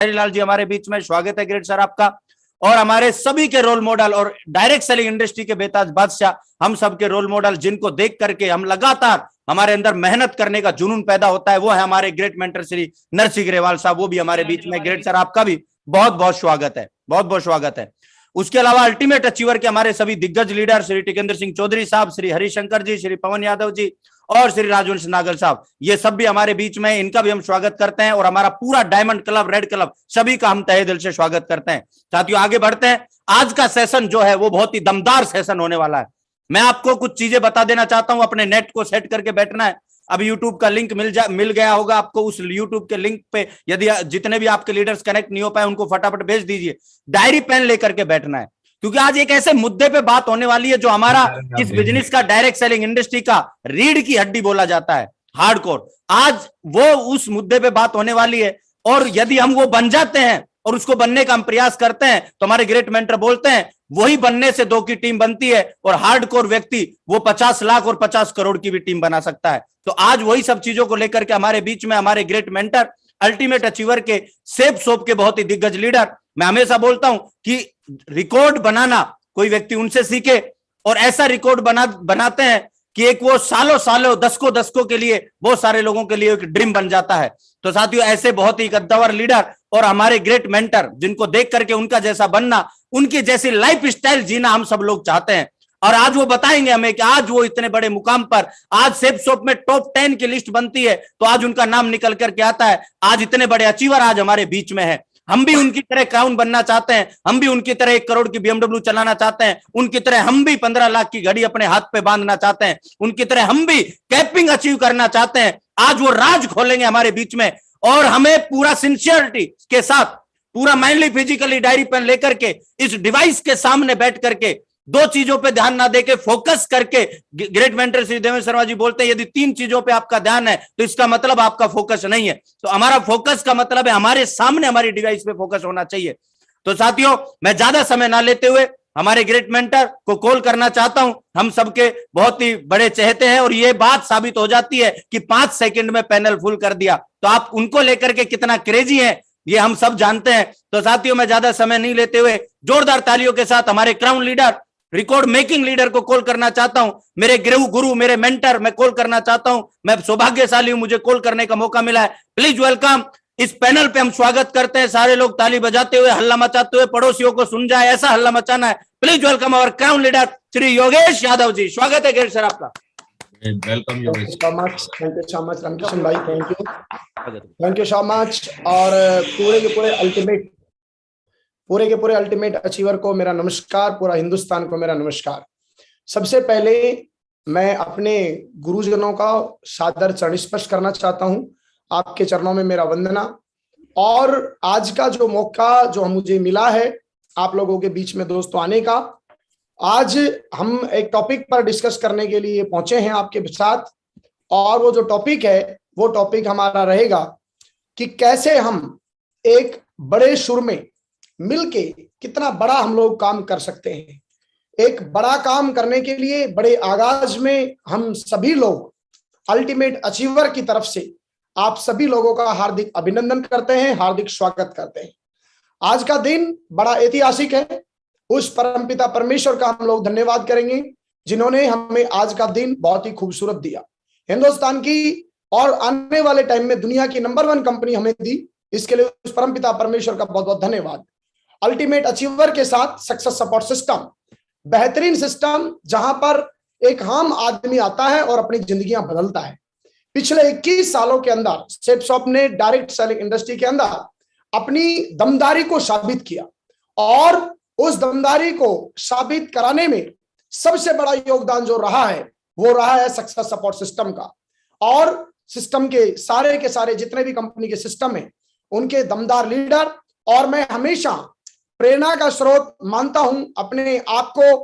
लाल जी हमारे बीच में, स्वागत है ग्रेट सर आपका। और हमारे सभी के रोल मॉडल और डायरेक्ट सेलिंग इंडस्ट्री के बेताज बादशाह, हम सबके रोल मॉडल जिनको देख करके हम लगातार हमारे अंदर मेहनत करने का जुनून पैदा होता है, वो है हमारे ग्रेट मेंटर श्री नरसिंह ग्रेवाल साहब। वो भी हमारे बीच में। ग्रेट सर आपका भी बहुत बहुत स्वागत है, बहुत बहुत स्वागत है। उसके अलावा अल्टीमेट अचीवर के हमारे सभी दिग्गज लीडर श्री टिकेंद्र सिंह चौधरी साहब, श्री हरिशंकर जी, श्री पवन यादव जी और श्री राजवंश नागल साहब, ये सब भी हमारे बीच में। इनका भी हम स्वागत करते हैं और हमारा पूरा डायमंड क्लब, रेड क्लब, सभी का हम तहे दिल से स्वागत करते हैं। साथियों आगे बढ़ते हैं। आज का सेशन जो है वो बहुत ही दमदार सेशन होने वाला है। मैं आपको कुछ चीजें बता देना चाहता हूं। अपने नेट को सेट करके बैठना है। अब यूट्यूब का लिंक मिल गया होगा आपको। उस यूट्यूब के लिंक पे यदि जितने भी आपके लीडर्स कनेक्ट नहीं हो पाए उनको फटाफट भेज दीजिए। डायरी पेन लेकर के बैठना है, क्योंकि आज एक ऐसे मुद्दे पे बात होने वाली है जो हमारा इस बिजनेस का, डायरेक्ट सेलिंग इंडस्ट्री का रीढ़ की हड्डी बोला जाता है, हार्डकोर। आज वो उस मुद्दे पे बात होने वाली है, और यदि हम वो बन जाते हैं और उसको बनने का हम प्रयास करते हैं तो हमारे ग्रेट मेंटर बोलते हैं वही बनने से दो की टीम बनती है, और हार्डकोर व्यक्ति वो 50 लाख और 50 करोड़ की भी टीम बना सकता है। तो आज वही सब चीजों को लेकर के हमारे बीच में हमारे ग्रेट मेंटर, अल्टीमेट अचीवर के, सेफ सोप के बहुत ही दिग्गज लीडर। मैं हमेशा बोलता हूं कि रिकॉर्ड बनाना कोई व्यक्ति उनसे सीखे, और ऐसा रिकॉर्ड बनाते हैं कि एक वो सालों दशकों के लिए, बहुत सारे लोगों के लिए एक ड्रीम बन जाता है। तो साथियों ऐसे बहुत ही कद्दावर लीडर और हमारे ग्रेट मेंटर, जिनको देख करके उनका जैसा बनना, उनकी जैसी लाइफ स्टाइल जीना हम सब लोग चाहते हैं। और आज वो बताएंगे हमें कि आज वो इतने बड़े मुकाम पर, आज सेफ सोप में टॉप 10 की लिस्ट बनती है तो आज उनका नाम निकल करके आता है। आज इतने बड़े अचीवर आज हमारे बीच में है। हम भी उनकी तरह क्राउन बनना चाहते हैं, हम भी उनकी तरह 1 करोड़ की BMW चलाना चाहते हैं, उनकी तरह हम भी 15 लाख की घड़ी अपने हाथ पे बांधना चाहते हैं, उनकी तरह हम भी कैपिंग अचीव करना चाहते हैं। आज वो राज खोलेंगे हमारे बीच में, और हमें पूरा सिंसियरिटी के साथ, पूरा माइंडली फिजिकली डायरी पेन लेकर के इस डिवाइस के सामने बैठ करके दो चीजों पे ध्यान ना देके फोकस करके, ग्रेट मेंटर श्री देवेंद्र शर्मा जी बोलते हैं यदि 3 चीजों पे आपका ध्यान है तो इसका मतलब आपका फोकस नहीं है। तो हमारा फोकस का मतलब है हमारे सामने हमारी डिवाइस पे फोकस होना चाहिए। तो साथियों मैं ज्यादा समय ना लेते हुए हमारे ग्रेट मेंटर को कॉल करना चाहता हूं। हम सबके बहुत ही बड़े चहेते हैं, और ये बात साबित हो जाती है कि 5 सेकंड में पैनल फुल कर दिया, तो आप उनको लेकर के कितना क्रेजी है ये हम सब जानते हैं। तो साथियों मैं ज्यादा समय नहीं लेते हुए जोरदार तालियों के साथ हमारे crown leader, record making leader को कॉल करना चाहता हूं। मेरे गुरु, मेरे मेंटर, मैं कॉल करना चाहता हूं। मैं सौभाग्यशाली हूं, मुझे कॉल करने का मौका मिला है। Please welcome. इस पैनल पे हम स्वागत करते हैं, सारे लोग ताली बजाते हुए, हल्ला मचाते हुए, पड़ोसियों को सुन जाए ऐसा हल्ला मचाना है। Please welcome our crown leader Shri Yogesh Yadav ji. स्वागत है ग्रेट सर आपका। Welcome Yogesh. Thank you so much Ramakrishna भाई, थैंक यू सो मच। और पूरे के पूरे अल्टीमेट अचीवर को मेरा नमस्कार, पूरा हिंदुस्तान को मेरा नमस्कार। सबसे पहले मैं अपने गुरुजनों का सादर चरण स्पर्श करना चाहता हूं। आपके चरणों में मेरा वंदना। और आज का जो मौका जो मुझे मिला है आप लोगों के बीच में दोस्तों आने का, आज हम एक टॉपिक पर डिस्कस करने के लिए पहुंचे हैं आपके साथ। और वो जो टॉपिक है वो टॉपिक हमारा रहेगा कि कैसे हम एक बड़े सुर में मिलके कितना बड़ा हम लोग काम कर सकते हैं। एक बड़ा काम करने के लिए बड़े आगाज में हम सभी लोग अल्टीमेट अचीवर की तरफ से आप सभी लोगों का हार्दिक अभिनंदन करते हैं, हार्दिक स्वागत करते हैं। आज का दिन बड़ा ऐतिहासिक है। उस परमपिता परमेश्वर का हम लोग धन्यवाद करेंगे जिन्होंने हमें आज का दिन बहुत ही खूबसूरत दिया। हिंदुस्तान की और आने वाले टाइम में दुनिया की नंबर 1 कंपनी हमें दी, इसके लिए उस परमपिता परमेश्वर का बहुत बहुत धन्यवाद। अल्टीमेट अचीवर के साथ सक्सेस सपोर्ट सिस्टम, बेहतरीन सिस्टम जहां पर एक आम आदमी आता है और अपनी जिंदगियां बदलता है। पिछले 21 सालों के अंदर सेफ सोप ने डायरेक्ट सेलिंग इंडस्ट्री के अंदर अपनी दमदारी को साबित किया, और उस दमदारी को साबित कराने में सबसे बड़ा योगदान जो रहा है वो रहा है सक्सेस सपोर्ट सिस्टम का। और सिस्टम के सारे जितने भी कंपनी के सिस्टम है उनके दमदार लीडर। और मैं हमेशा प्रेरणा का स्रोत मानता हूं अपने आप को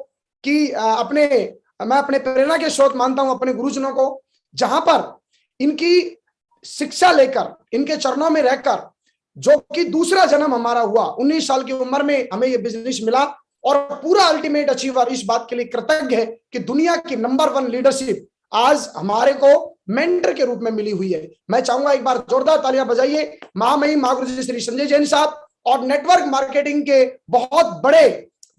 कि मैं अपने प्रेरणा के स्रोत मानता हूं अपने गुरुजनों को, जहां पर इनकी शिक्षा लेकर, इनके चरणों में रहकर, जो कि दूसरा जन्म हमारा हुआ, 19 साल की उम्र में हमें यह बिजनेस मिला। और पूरा अल्टीमेट अचीवर इस बात के लिए कृतज्ञ है कि दुनिया की नंबर 1 लीडरशिप आज हमारे को मेंटर के रूप में मिली हुई है। मैं चाहूंगा एक बार जोरदार तालियां बजाइए महामहिम महागुरु जी श्री संजय जैन साहब और नेटवर्क मार्केटिंग के बहुत बड़े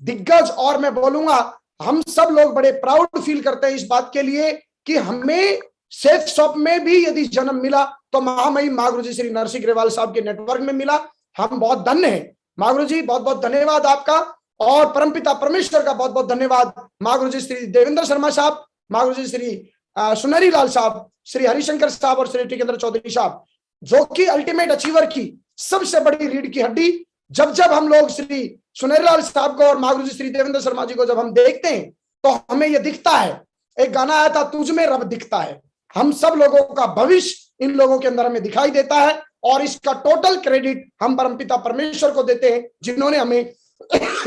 दिग्गज। और मैं बोलूंगा हम सब लोग बड़े प्राउड फील करते हैं इस बात के लिए कि हमें सेफ शॉप में भी यदि जन्म मिला तो महामहिम महागुरु जी श्री नरसिंह ग्रेवाल साहब के नेटवर्क में मिला। हम बहुत धन्य हैं महागुरु जी, बहुत बहुत धन्यवाद आपका। और परमपिता परमेश्वर का बहुत बहुत धन्यवाद महागुरु जी श्री देवेंद्र शर्मा साहब, महागुरु जी श्री सुनहरी लाल साहब, श्री हरिशंकर साहब और श्री टिकेंद्र चौधरी साहब, जो कि अल्टीमेट अचीवर की सबसे बड़ी रीढ़ की हड्डी। जब जब हम लोग श्री सुनहरी लाल साहब को और महागुरु जी श्री देवेंद्र शर्मा जी को जब हम देखते हैं तो हमें यह दिखता है, एक गाना आया था तुझ में रब दिखता है। हम सब लोगों का भविष्य इन लोगों के अंदर हमें दिखाई देता है और इसका टोटल क्रेडिट हम परमपिता परमेश्वर को देते हैं जिन्होंने हमें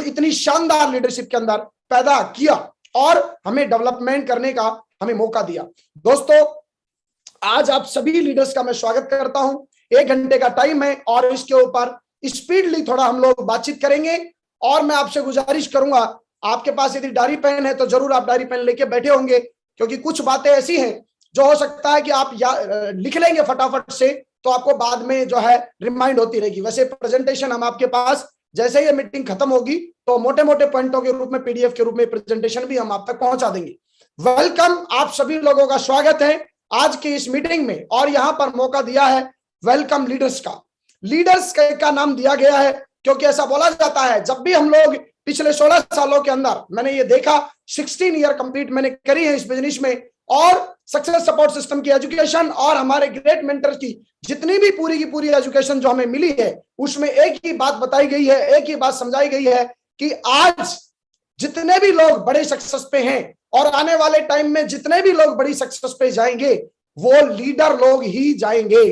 इतनी शानदार लीडरशिप के अंदर पैदा किया और हमें डेवलपमेंट करने का हमें मौका दिया। दोस्तों, आज आप सभी लीडर्स का मैं स्वागत करता हूं। 1 घंटे का टाइम है और इसके ऊपर स्पीडली थोड़ा हम लोग बातचीत करेंगे। और मैं आपसे गुजारिश करूंगा, आपके पास यदि डायरी पेन है तो जरूर आप डायरी पेन लेके बैठे होंगे, क्योंकि कुछ बातें ऐसी हैं जो हो सकता है कि आप लिख लेंगे फटाफट से तो आपको बाद में जो है रिमाइंड होती रहेगी। वैसे प्रेजेंटेशन हम आपके पास जैसे ये मीटिंग खत्म होगी तो मोटे मोटे पॉइंटों के रूप में पीडीएफ के रूप में प्रेजेंटेशन भी हम आप तक पहुंचा देंगे। वेलकम, आप सभी लोगों का स्वागत है आज की इस मीटिंग में। और यहाँ पर मौका दिया है वेलकम लीडर्स का। लीडर्स का नाम दिया गया है क्योंकि ऐसा बोला जाता है जब भी हम लोग पिछले 16 सालों के अंदर मैंने ये देखा, 16 ईयर कंप्लीट मैंने करी है इस बिजनेस में, और सक्सेस सपोर्ट सिस्टम की एजुकेशन और हमारे ग्रेट मेंटर की जितनी भी पूरी की पूरी एजुकेशन जो हमें मिली है उसमें एक ही बात बताई गई है, एक ही बात समझाई गई है कि आज जितने भी लोग बड़े सक्सेस पे हैं और आने वाले टाइम में जितने भी लोग बड़ी सक्सेस पे जाएंगे वो लीडर लोग ही जाएंगे।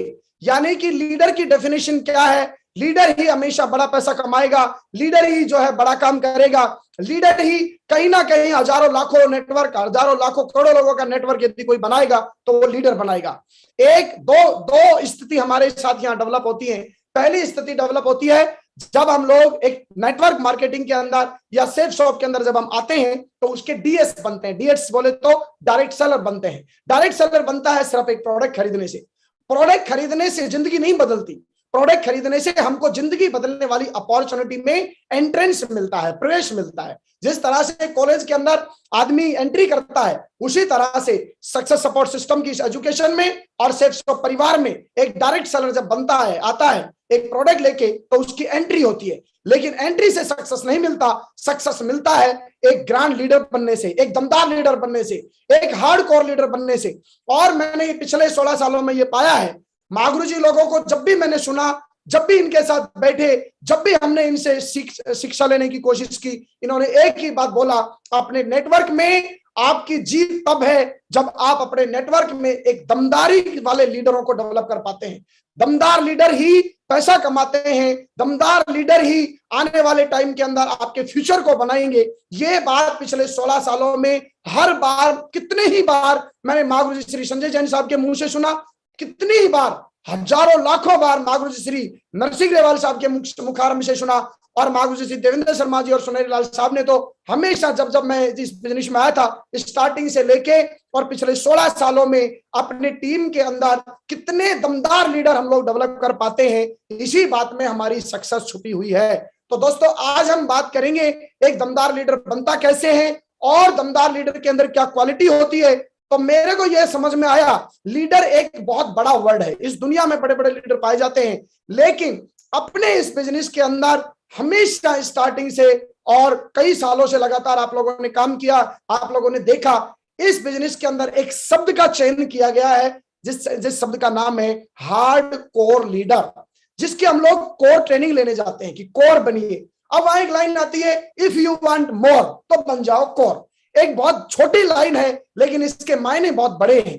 यानी कि लीडर की डेफिनेशन क्या है? लीडर ही हमेशा बड़ा पैसा कमाएगा, लीडर ही जो है बड़ा काम करेगा, लीडर ही कहीं ना कहीं हजारों लाखों नेटवर्क, हजारों लाखों करोड़ों लोगों का नेटवर्क यदि कोई बनाएगा तो वो लीडर बनाएगा। एक दो स्थिति हमारे साथ यहाँ डेवलप होती है। पहली स्थिति डेवलप होती है जब हम लोग एक नेटवर्क मार्केटिंग के अंदर या सेफ शॉप के अंदर जब हम आते हैं तो उसके डीएस बनते हैं। डीएस बोले तो डायरेक्ट सेलर बनते हैं। डायरेक्ट सेलर बनता है सिर्फ एक प्रोडक्ट खरीदने से। प्रोडक्ट खरीदने से जिंदगी नहीं बदलती, प्रोडक्ट खरीदने से हमको जिंदगी बदलने वाली अपॉर्चुनिटी में एंट्रेंस मिलता है, प्रवेश मिलता है। जिस तरह से कॉलेज के अंदर आदमी एंट्री करता है उसी तरह से सक्सेस सपोर्ट सिस्टम की एजुकेशन में और सेफ शॉप परिवार में एक डायरेक्ट सेलर जब बनता है, आता है एक प्रोडक्ट लेके, तो उसकी एंट्री होती है। लेकिन एंट्री से सक्सेस नहीं मिलता, सक्सेस मिलता है एक ग्रैंड लीडर बनने से, एक दमदार लीडर बनने से, एक हार्डकोर लीडर बनने से। और मैंने ये पिछले 16 सालों में ये पाया है, महागुरु जी लोगों को जब भी मैंने सुना, जब भी इनके साथ बैठे, जब भी हमने इनसे शिक्षा लेने की कोशिश की, इन्होंने एक ही बात बोला, अपने नेटवर्क में आपकी जीत तब है जब आप अपने नेटवर्क में एक दमदारी वाले लीडरों को डेवलप कर पाते हैं। दमदार लीडर ही पैसा कमाते हैं, दमदार लीडर ही आने वाले टाइम के अंदर आपके फ्यूचर को बनाएंगे। ये बात पिछले 16 सालों में हर बार, कितने ही बार मैंने महागुरु जी श्री संजय जैन साहब के मुंह से सुना, कितनी ही बार, हजारों लाखों बार महागुरु जी श्री नरसिंह ग्रेवाल साहब के मुखारबिंद से सुना। और महागुरु जी श्री देवेंद्र शर्मा जी और सुनहरी लाल साहब ने तो हमेशा जब मैं इस बिजनेस में आया था स्टार्टिंग से लेके और पिछले 16 सालों में अपनी टीम के अंदर कितने दमदार लीडर हम लोग डेवलप कर पाते हैं, इसी बात में हमारी सक्सेस छुपी हुई है। तो दोस्तों, आज हम बात करेंगे एक दमदार लीडर बनता कैसे है और दमदार लीडर के अंदर क्या क्वालिटी होती है। तो मेरे को यह समझ में आया, लीडर एक बहुत बड़ा वर्ड है। इस दुनिया में बड़े बड़े लीडर पाए जाते हैं, लेकिन अपने इस बिजनेस के अंदर हमेशा स्टार्टिंग से और कई सालों से लगातार आप लोगों ने काम किया, आप लोगों ने देखा, इस बिजनेस के अंदर एक शब्द का चयन किया गया है जिस शब्द का नाम है हार्ड कोर लीडर, जिसकी हम लोग कोर ट्रेनिंग लेने जाते हैं कि कोर बनिए। अब वहां एक लाइन आती है, इफ यू वांट मोर तो बन जाओ कोर। एक बहुत छोटी लाइन है लेकिन इसके मायने बहुत बड़े हैं।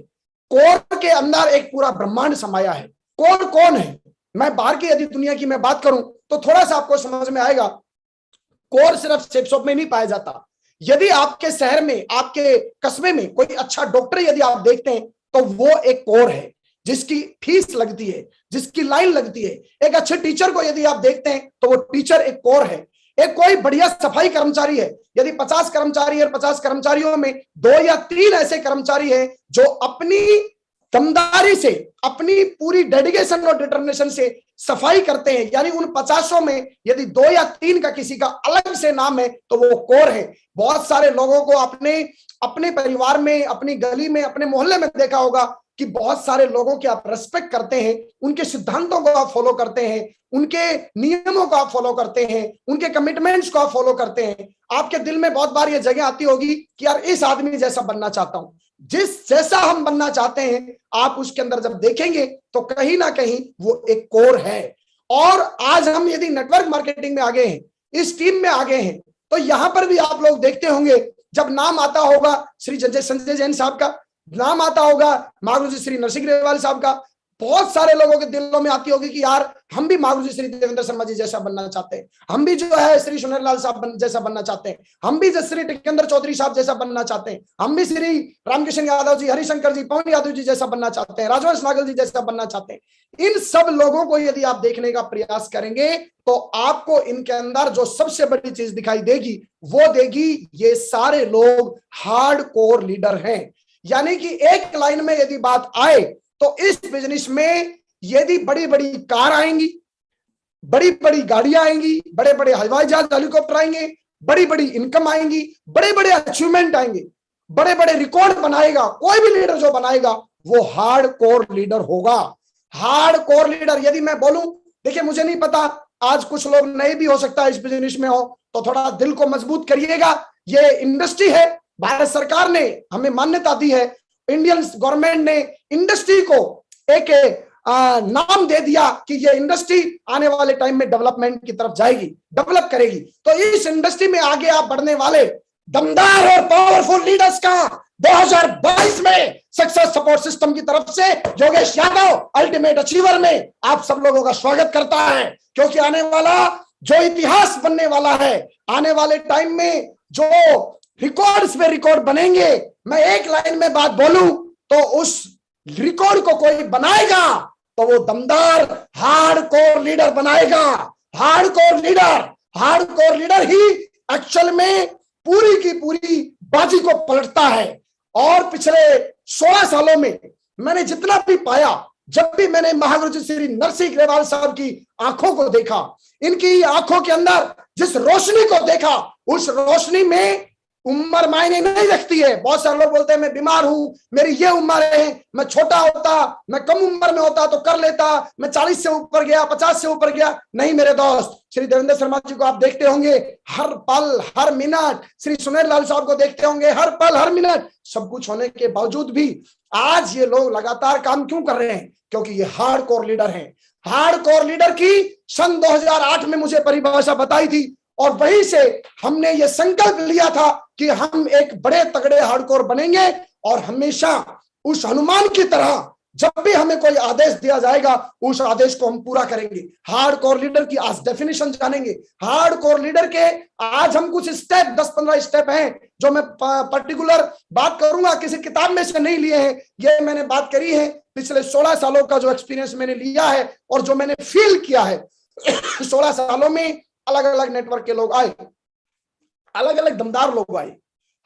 कोर के अंदर एक पूरा ब्रह्मांड समाया है। कोर कौन है? मैं बाहर की यदि दुनिया की मैं बात करूं तो थोड़ा सा आपको समझ में आएगा। कोर सिर्फ सेफ शॉप में नहीं पाया जाता। यदि आपके शहर में, आपके कस्बे में कोई अच्छा डॉक्टर यदि आप देखते हैं तो वो एक कोर है जिसकी फीस लगती है, जिसकी लाइन लगती है। एक अच्छे टीचर को यदि आप देखते हैं तो वो टीचर एक कोर है। एक कोई बढ़िया सफाई कर्मचारी है, यदि 50 कर्मचारी और 50 कर्मचारियों में 2 या 3 ऐसे कर्मचारी हैं जो अपनी दमदारी से, अपनी पूरी डेडिकेशन और डिटर्मिनेशन से सफाई करते हैं, यानी उन 50 में यदि 2 या 3 का किसी का अलग से नाम है तो वो कोर है। बहुत सारे लोगों को अपने परिवार में, अपनी गली में, अपने मोहल्ले में देखा होगा कि बहुत सारे लोगों की आप रेस्पेक्ट करते हैं, उनके सिद्धांतों को आप फॉलो करते हैं, उनके नियमों को आप फॉलो करते हैं, उनके कमिटमेंट्स को आप फॉलो करते हैं। आपके दिल में बहुत बार ये जगह आती होगी कि यार इस आदमी जैसा बनना चाहता हूं। जिस जैसा हम बनना चाहते हैं आप उसके अंदर जब देखेंगे तो कहीं ना कहीं वो एक कोर है। और आज हम यदि नेटवर्क मार्केटिंग में आगे हैं, इस टीम में आगे हैं, तो यहां पर भी आप लोग देखते होंगे जब नाम आता होगा श्री संजय जैन साहब का, नाम आता होगा महागुरु जी श्री नरसिंह ग्रेवाल साहब का, बहुत सारे लोगों के दिलों में आती होगी कि यार हम भी महागुरु जी श्री देवेंद्र शर्मा जी जैसा बनना चाहते हैं, हम भी जो है श्री सुनेरलाल साहब जैसा बनना चाहते हैं, हम भी श्री टिकंदर चौधरी साहब जैसा बनना चाहते हैं, हम भी श्री रामकिशन यादव जी, हरिशंकर जी, पवन यादव जी जैसा बनना चाहते हैं, राजवंश नागल जी जैसा बनना चाहते हैं। इन सब लोगों को यदि आप देखने का प्रयास करेंगे तो आपको इनके अंदर जो सबसे बड़ी चीज दिखाई देगी वो देगी ये सारे लोग हार्ड कोर लीडर हैं। यानी कि एक लाइन में यदि बात आए तो इस बिजनेस में यदि बड़ी बड़ी कार आएंगी, बड़ी बड़ी गाड़ियां आएंगी, बड़े बड़े हवाई जहाज, हेलीकॉप्टर आएंगे, बड़ी बड़ी इनकम आएंगी, बड़े बड़े अचीवमेंट आएंगे, बड़े बड़े रिकॉर्ड बनाएगा कोई भी लीडर जो बनाएगा वो हार्ड कोर लीडर होगा। हार्ड कोर लीडर यदि मैं बोलूं, देखिए मुझे नहीं पता, आज कुछ लोग नए भी हो सकता है इस बिजनेस में हो, तो थोड़ा दिल को मजबूत करिएगा। ये इंडस्ट्री है, भारत सरकार ने हमें मान्यता दी है, इंडियन गवर्नमेंट ने इंडस्ट्री को एक नाम दे दिया कि ये इंडस्ट्री आने वाले टाइम में डेवलपमेंट की तरफ जाएगी, डेवलप करेगी। तो इस इंडस्ट्री में आगे आप बढ़ने वाले दमदार और पावरफुल लीडर्स का 2022 में सक्सेस सपोर्ट सिस्टम की तरफ से योगेश यादव अल्टीमेट अचीवर में आप सब लोगों का स्वागत करता है। क्योंकि आने वाला जो इतिहास बनने वाला है, आने वाले टाइम में जो रिकॉर्ड्स पे रिकॉर्ड बनेंगे, मैं एक लाइन में बात बोलूं तो उस रिकॉर्ड को कोई बनाएगा तो वो दमदार हार्ड कोर लीडर बनाएगा। हार्ड कोर लीडर ही एक्चुअल में पूरी की पूरी बाजी को पलटता है। और पिछले 16 सालों में मैंने जितना भी पाया, जब भी मैंने महागुरु जी श्री नरसिंह ग्रेवाल साहब की आंखों को देखा, इनकी आंखों के अंदर जिस रोशनी को देखा, उस रोशनी में उम्र मायने नहीं रखती है। बहुत सारे लोग बोलते हैं मैं बीमार हूं, मेरी ये उम्र है, मैं छोटा होता, मैं कम उम्र में होता तो कर लेता, मैं 40 से ऊपर गया, 50 से ऊपर गया। नहीं मेरे दोस्त, श्री देवेंद्र शर्मा जी को आप देखते होंगे हर पल हर मिनट, श्री सुनेरलाल साहब को देखते होंगे हर पल हर मिनट। सब कुछ होने के बावजूद भी आज ये लोग लगातार काम क्यों कर रहे हैं? क्योंकि ये हार्ड कोर लीडर हैं। हार्ड कोर लीडर की सन 2008 में मुझे परिभाषा बताई थी और वहीं से हमने ये संकल्प लिया था कि हम एक बड़े तगड़े हार्डकोर बनेंगे और हमेशा उस हनुमान की तरह जब भी हमें कोई आदेश दिया जाएगा उस आदेश को हम पूरा करेंगे। हार्डकोर लीडर की आज डेफिनेशन जानेंगे। हार्डकोर लीडर के आज हम कुछ स्टेप 10-15 स्टेप हैं जो मैं पर्टिकुलर बात करूंगा, किसी किताब में से नहीं लिए हैं, ये मैंने बात करी है पिछले 16 सालों का जो एक्सपीरियंस मैंने लिया है और जो मैंने फील किया है। 16 सालों में अलग अलग नेटवर्क के लोग आए, अलग अलग दमदार लोग आए,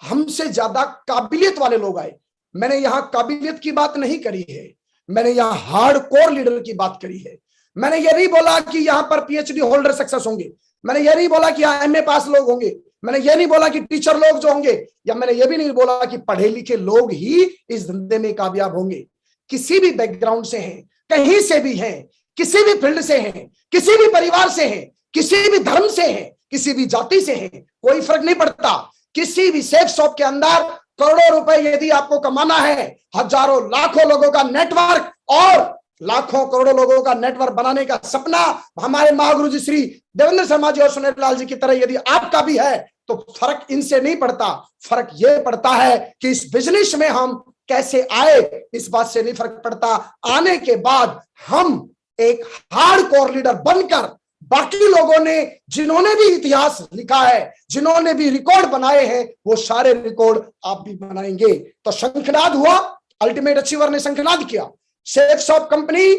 हमसे ज्यादा काबिलियत वाले लोग आए। मैंने यहां काबिलियत की बात नहीं करी है, मैंने यहां हार्ड कोर लीडर की बात करी है। मैंने ये नहीं बोला कि यहां पर पीएचडी होल्डर सक्सेस होंगे, मैंने ये नहीं बोला कि यहां एमए पास लोग होंगे, मैंने ये नहीं बोला कि टीचर लोग जो होंगे, या मैंने ये भी नहीं बोला कि पढ़े लिखे लोग ही इस धंधे में कामयाब होंगे। किसी भी बैकग्राउंड से हैं, कहीं से भी हैं, किसी भी फील्ड से हैं, किसी भी परिवार से हैं, किसी भी धर्म से हैं, किसी भी जाति से हैं, कोई फर्क नहीं पड़ता। किसी भी सेफ शॉप के अंदर करोड़ों रुपए यदि आपको कमाना है, हजारों लाखों लोगों का नेटवर्क और लाखों करोड़ों लोगों का नेटवर्क बनाने का सपना हमारे महागुरु जी श्री देवेंद्र शर्मा जी और सुनेरलाल जी की तरह यदि आपका भी है तो फर्क इनसे नहीं पड़ता। फर्क ये पड़ता है कि इस बिजनेस में हम कैसे आए, इस बात से नहीं फर्क पड़ता। आने के बाद हम एक हार्ड कोर लीडर बनकर बाकी लोगों ने जिन्होंने भी इतिहास लिखा है, जिन्होंने भी रिकॉर्ड बनाए हैं, वो सारे रिकॉर्ड आप भी बनाएंगे। तो शंखनाद हुआ, अल्टीमेट अचीवर ने शंखनाद किया। सेफ शॉप कंपनी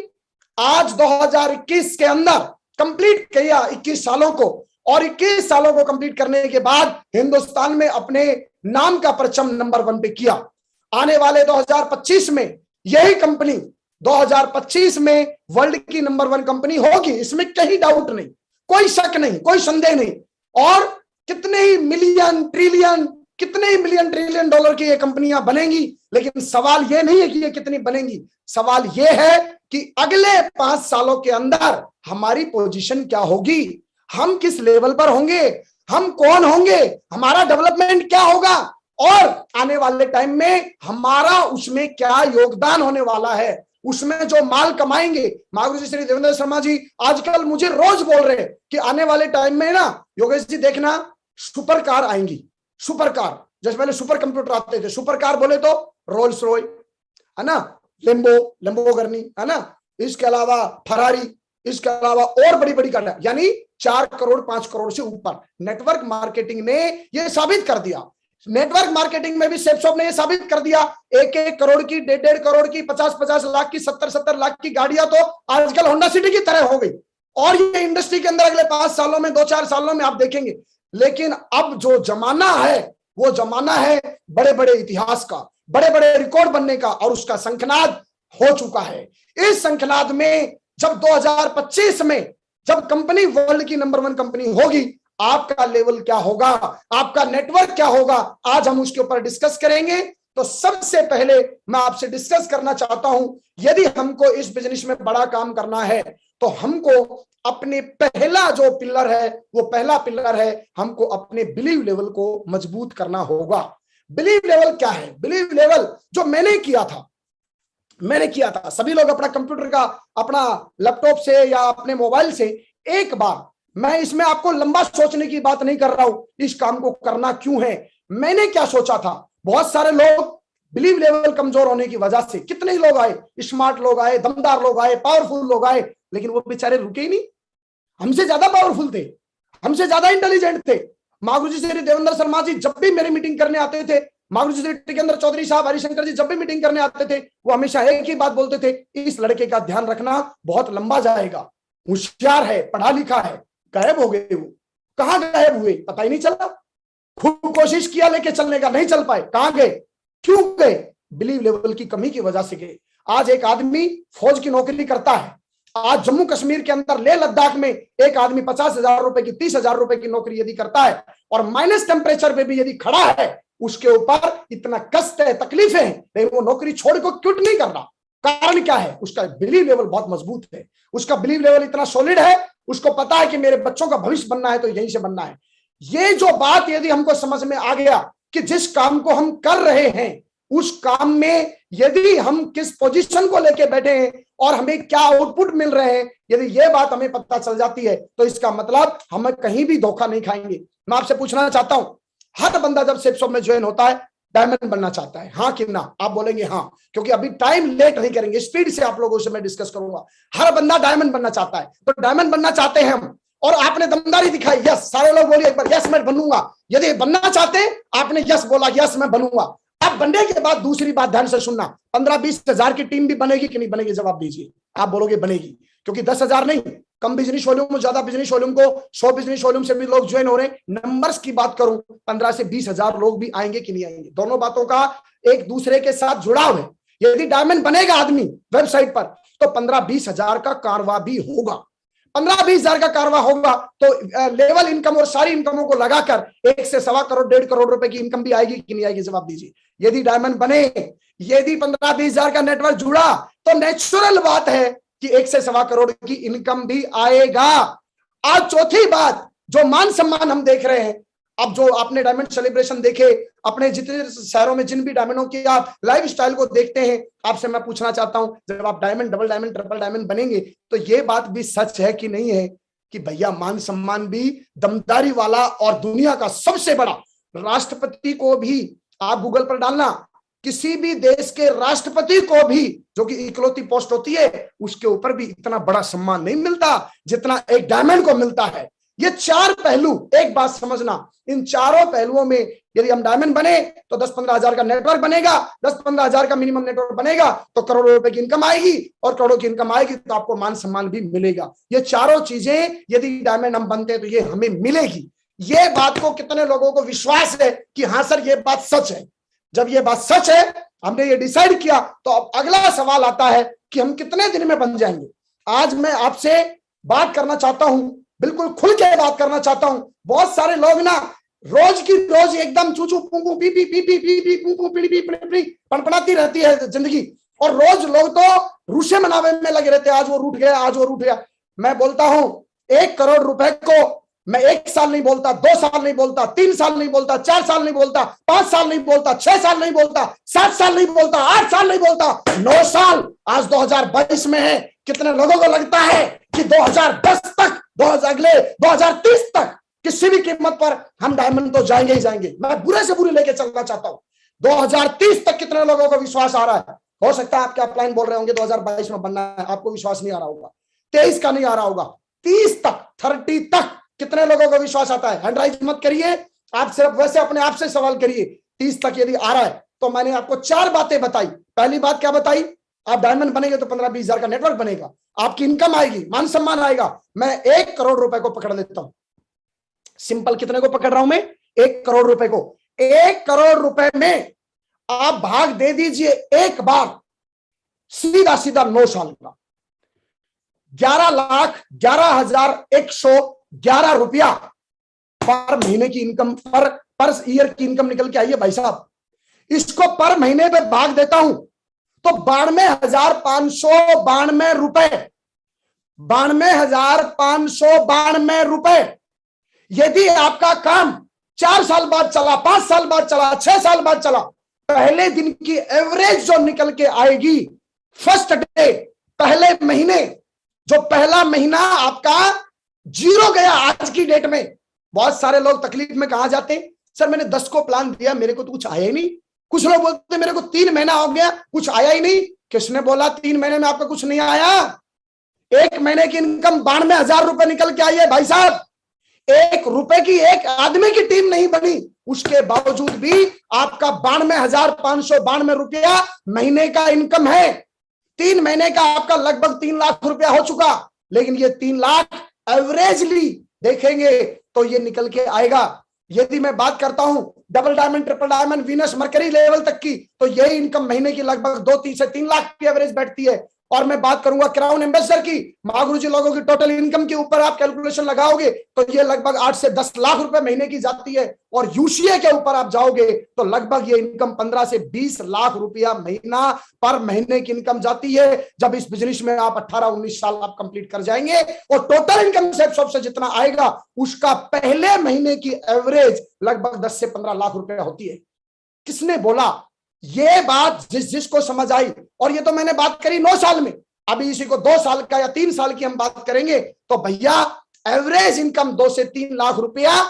आज 2021 के अंदर कंप्लीट किया 21 सालों को, और 21 सालों को कंप्लीट करने के बाद हिंदुस्तान में अपने नाम का परचम नंबर 1 पे किया। आने वाले 2025 में यही कंपनी 2025 में वर्ल्ड की नंबर 1 कंपनी होगी, इसमें कहीं डाउट नहीं, कोई शक नहीं, कोई संदेह नहीं। और कितने ही मिलियन ट्रिलियन डॉलर की ये कंपनियां बनेंगी, लेकिन सवाल ये नहीं है कि ये कितनी बनेंगी, सवाल ये है कि अगले 5 सालों के अंदर हमारी पोजीशन क्या होगी, हम किस लेवल पर होंगे, हम कौन होंगे, हमारा डेवलपमेंट क्या होगा, और आने वाले टाइम में हमारा उसमें क्या योगदान होने वाला है, उसमें जो माल कमाएंगे। महागुरु जी श्री देवेंद्र शर्मा जी आजकल मुझे रोज बोल रहे हैं कि आने वाले टाइम में ना योगेश जी देखना सुपर कार आएंगी, सुपर कार, जैसे पहले सुपर कंप्यूटर आते थे, सुपर कार बोले तो रोल्स रॉय है ना, लेम्बोर्गिनी है ना, इसके अलावा फरारी, इसके अलावा और बड़ी बड़ी गाड़ियां, यानी 4 करोड़ 5 करोड़ से ऊपर। नेटवर्क मार्केटिंग ने यह साबित कर दिया, नेटवर्क मार्केटिंग में भी सेप्सॉप ने यह साबित कर दिया, 1-1 करोड़ की, 1.5 करोड़ की, 50-50 लाख की, 70-70 लाख की गाड़ियां तो आजकल होंडा सिटी की तरह हो गई। और ये इंडस्ट्री के अंदर अगले 5 सालों में, 2-4 सालों में आप देखेंगे। लेकिन अब जो जमाना है वो जमाना है बड़े बड़े इतिहास का, बड़े बड़े रिकॉर्ड बनने का, और उसका शंखनाद हो चुका है। इस शंखनाद में जब 2025 में जब कंपनी वर्ल्ड की नंबर 1 कंपनी होगी, आपका लेवल क्या होगा, आपका नेटवर्क क्या होगा, आज हम उसके ऊपर डिस्कस करेंगे। तो सबसे पहले मैं आपसे डिस्कस करना चाहता हूं, यदि हमको इस बिजनेस में बड़ा काम करना है तो हमको अपने पहला जो पिलर है, वो पहला पिलर है, हमको अपने बिलीव लेवल को मजबूत करना होगा। बिलीव लेवल क्या है? बिलीव लेवल जो मैंने किया था, सभी लोग अपना कंप्यूटर का, अपना लैपटॉप से या अपने मोबाइल से एक बार, मैं इसमें आपको लंबा सोचने की बात नहीं कर रहा हूं, इस काम को करना क्यों है, मैंने क्या सोचा था। बहुत सारे लोग बिलीव लेवल कमजोर होने की वजह से, कितने ही लोग आए, स्मार्ट लोग आए, दमदार लोग आए, पावरफुल लोग आए, लेकिन वो बेचारे रुके ही नहीं। हमसे ज्यादा पावरफुल थे, हमसे ज्यादा इंटेलिजेंट थे। महागुरु जी श्री देवेंद्र शर्मा जी जब भी मेरी मीटिंग करने आते थे, महागुरु जी श्री टिकेंद्र चौधरी साहब, हरिशंकर जी जब भी मीटिंग करने आते थे, वो हमेशा एक ही बात बोलते थे, इस लड़के का ध्यान रखना, बहुत लंबा जाएगा, होशियार है, पढ़ा लिखा है। गायब हो गए वो, कहां गायब हुए पता ही नहीं चला। खूब कोशिश किया लेके चलने का, नहीं चल पाए, कहां गए, क्यों गए? बिलीव लेवल की कमी की वजह से गए। आज एक आदमी फौज की नौकरी करता है, आज जम्मू कश्मीर के अंदर लेह लद्दाख में एक आदमी 50,000 रुपए की, 30,000 रुपए की नौकरी यदि करता है और माइनस टेम्परेचर पे भी यदि खड़ा है, उसके ऊपर इतना कष्ट है, तकलीफें हैं, लेकिन वो नौकरी छोड़ को क्विट नहीं कर रहा। कारण क्या है? उसका बिलीव लेवल बहुत मजबूत है, उसका बिलीव लेवल इतना सॉलिड है, उसको पता है कि मेरे बच्चों का भविष्य बनना है तो यहीं से बनना है। ये जो बात यदि हमको समझ में आ गया कि जिस काम को हम कर रहे हैं, उस काम में यदि हम किस पोजीशन को लेके बैठे हैं और हमें क्या आउटपुट मिल रहे हैं, यदि ये बात हमें पता चल जाती है, तो इसका मतलब हम कहीं भी धोखा नहीं खाएंगे। मैं आपसे पूछना चाहता हूं, हर बंदा जब सेप्सॉप में ज्वाइन होता है डायमंड बनना चाहता है, हाँ कि ना? आप बोलेंगे हाँ, क्योंकि अभी टाइम लेट नहीं करेंगे, स्पीड से आप लोगों से मैं डिस्कस करूंगा। हर बंदा डायमंड बनना चाहता है, तो डायमंड बनना चाहते हैं हम, और आपने दमदारी दिखाई, यस, सारे लोग बोलिए एक बार, यस मैं बनूंगा। यदि बनना चाहते हैं, आपने यस बोला, यस मैं बनूंगा। अब बनने के बाद दूसरी बात ध्यान से सुनना, 15-20 हजार की टीम भी बनेगी कि नहीं बनेगी? जवाब दीजिए। आप बोलोगे बनेगी, क्योंकि 10,000 नहीं, कम बिजनेस वॉल्यूम, ज्यादा बिजनेस वॉल्यूम को 100 बिजनेस वॉल्यूम से भी लोग ज्वाइन हो रहे हैं। नंबर्स की बात करूं, 15 से 20 हजार लोग भी आएंगे कि नहीं आएंगे? दोनों बातों का एक दूसरे के साथ जुड़ाव है। यदि डायमंड बनेगा आदमी वेबसाइट पर, तो 15-20 हजार का कारवा भी होगा। 15-20 हजार का कारवा होगा तो लेवल इनकम और सारी इनकमों को लगाकर 1 से 1.25 करोड़ 1.5 करोड़ रुपए की इनकम भी आएगी कि नहीं आएगी? जवाब दीजिए। यदि डायमंड बने, यदि 15-20 हजार का नेटवर्क जुड़ा, तो नेचुरल बात है कि 1 से 1.25 करोड़ की इनकम भी आएगा। आज चौथी बात, जो मान सम्मान हम देख रहे हैं, अब जो आपने डायमंड सेलिब्रेशन देखे, अपने जितने शहरों में जिन भी डायमंडों की आप लाइफ स्टाइल को देखते हैं, आपसे मैं पूछना चाहता हूं, जब आप diamond, double diamond, triple diamond बनेंगे, तो ये बात भी सच है कि नहीं है कि भैया मान सम्मान भी दमदारी वाला, और दुनिया का सबसे बड़ा राष्ट्रपति को भी आप गूगल पर डालना, किसी भी देश के राष्ट्रपति को भी, जो कि इकलौती पोस्ट होती है, उसके ऊपर भी इतना बड़ा सम्मान नहीं मिलता जितना एक डायमंड को मिलता है। ये 4 पहलू, एक बात समझना, इन चारों पहलुओं में यदि हम डायमंड बने तो 10-15 हजार का नेटवर्क बनेगा, 10-15 हजार का मिनिमम नेटवर्क बनेगा तो करोड़ों रुपए की इनकम आएगी, और करोड़ों की इनकम आएगी तो आपको मान सम्मान भी मिलेगा। ये चारों चीजें यदि डायमंड हम बनते हैं तो ये हमें मिलेगी। ये बात को कितने लोगों को विश्वास है कि हाँ सर ये बात सच है? जब ये बात सच है, हमने ये डिसाइड किया, तो अब अगला सवाल आता है कि हम कितने दिन में बन जाएंगे। आज मैं आपसे बात करना चाहता हूं, बिल्कुल खुल के बात करना चाहता हूं। बहुत सारे लोग ना रोज की रोज एकदम चूचू पुंपू पी पी पी पी पी पी पुंपू पीड़ी पी पी पड़पड़ाती रहती है जिंदगी, और रोज लोग तो रूसे मनावे में लगे रहते हैं, आज वो रूठ गया, आज वो रूठ गया। मैं बोलता हूं 1 करोड़ रुपए को मैं 1 साल नहीं बोलता, 2 साल नहीं बोलता, 3 साल नहीं बोलता, 4 साल नहीं बोलता, 5 साल नहीं बोलता, 6 साल नहीं बोलता, 7 साल नहीं बोलता, 8 साल नहीं बोलता, 9 साल। आज 2022 में है। कितने लोगों को लगता है कि 2010 तक, अगले 2030 तक किसी भी कीमत पर हम डायमंड तो जाएंगे ही जाएंगे। मैं बुरे से बुरे लेके चलना चाहता हूं। 2030 तक कितने लोगों को विश्वास आ रहा है? हो सकता है आपके अपलाइन बोल रहे होंगे 2022 में बनना है, आपको विश्वास नहीं आ रहा होगा, 23 का नहीं आ रहा होगा, 30 तक, 30 तक कितने लोगों को विश्वास आता है? हैंड राइज मत करिए, आप सिर्फ वैसे अपने आप से सवाल करिए। 30 तक यदि आ रहा है तो मैंने आपको 4 बातें बताई। पहली बात क्या बताई? आप डायमंड बनेंगे तो 15-20 हजार का नेटवर्क बनेगा, आपकी इनकम आएगी, मान सम्मान आएगा। मैं 1 करोड़ रुपए को पकड़ लेता हूं। सिंपल, कितने को पकड़ रहा हूं मैं? 1 करोड़ रुपए को। 1 करोड़ रुपए में आप भाग दे दीजिए एक बार, सीधा सीधा 9 साल का 11,11,111 रुपया पर महीने की इनकम, पर ईयर की इनकम निकल के आई है भाई साहब। इसको पर महीने पे भाग देता हूं तो 92,592 रुपए, 92,592 रुपए। यदि आपका काम 4 साल बाद चला, 5 साल बाद चला, 6 साल बाद चला, पहले दिन की एवरेज जो निकल के आएगी, फर्स्ट डे, पहले महीने, जो पहला महीना आपका 0 गया आज की डेट में। बहुत सारे लोग तकलीफ में कहा जाते, सर मैंने 10 को प्लान दिया, मेरे को तो कुछ आया ही नहीं। कुछ लोग बोलते मेरे को 3 महीना हो गया, कुछ आया ही नहीं। किसने बोला 3 महीने में आपका कुछ नहीं आया? 1 महीने की इनकम 92,000 रुपए निकल के आई है भाई साहब। 1 रुपए की एक आदमी की टीम नहीं बनी, उसके बावजूद भी आपका 92,592 रुपया महीने का इनकम है। 3 महीने का आपका लगभग 3 लाख रुपया हो चुका। लेकिन ये 3 लाख एवरेजली देखेंगे तो ये निकल के आएगा। यदि मैं बात करता हूं double diamond, triple diamond, Venus, mercury level तक की, तो यही इनकम महीने की लगभग 2 से 3 लाख की एवरेज बैठती है। और मैं बात करूंगा क्राउन एम्बेसडर की, महागुरुजी लोगों की टोटल इनकम के ऊपर आप कैलकुलेशन लगाओगे तो ये लगभग 8 से 10 लाख रुपए महीने की जाती है। और यूसीए के ऊपर आप जाओगे तो लगभग ये इनकम 15 से 20 लाख रुपया महीना पर महीने की इनकम जाती है। जब इस बिजनेस में आप 18-19 साल आप कंप्लीट कर जाएंगे और टोटल इनकम से जितना आएगा उसका पहले महीने की एवरेज लगभग 10 से 15 लाख रुपया होती है। किसने बोला? ये बात जिसको समझ आई, और ये तो मैंने बात करी 9 साल में, अभी इसी को 2 साल का या 3 साल की हम बात करेंगे तो भैया एवरेज इनकम 2 से 3 लाख रुपया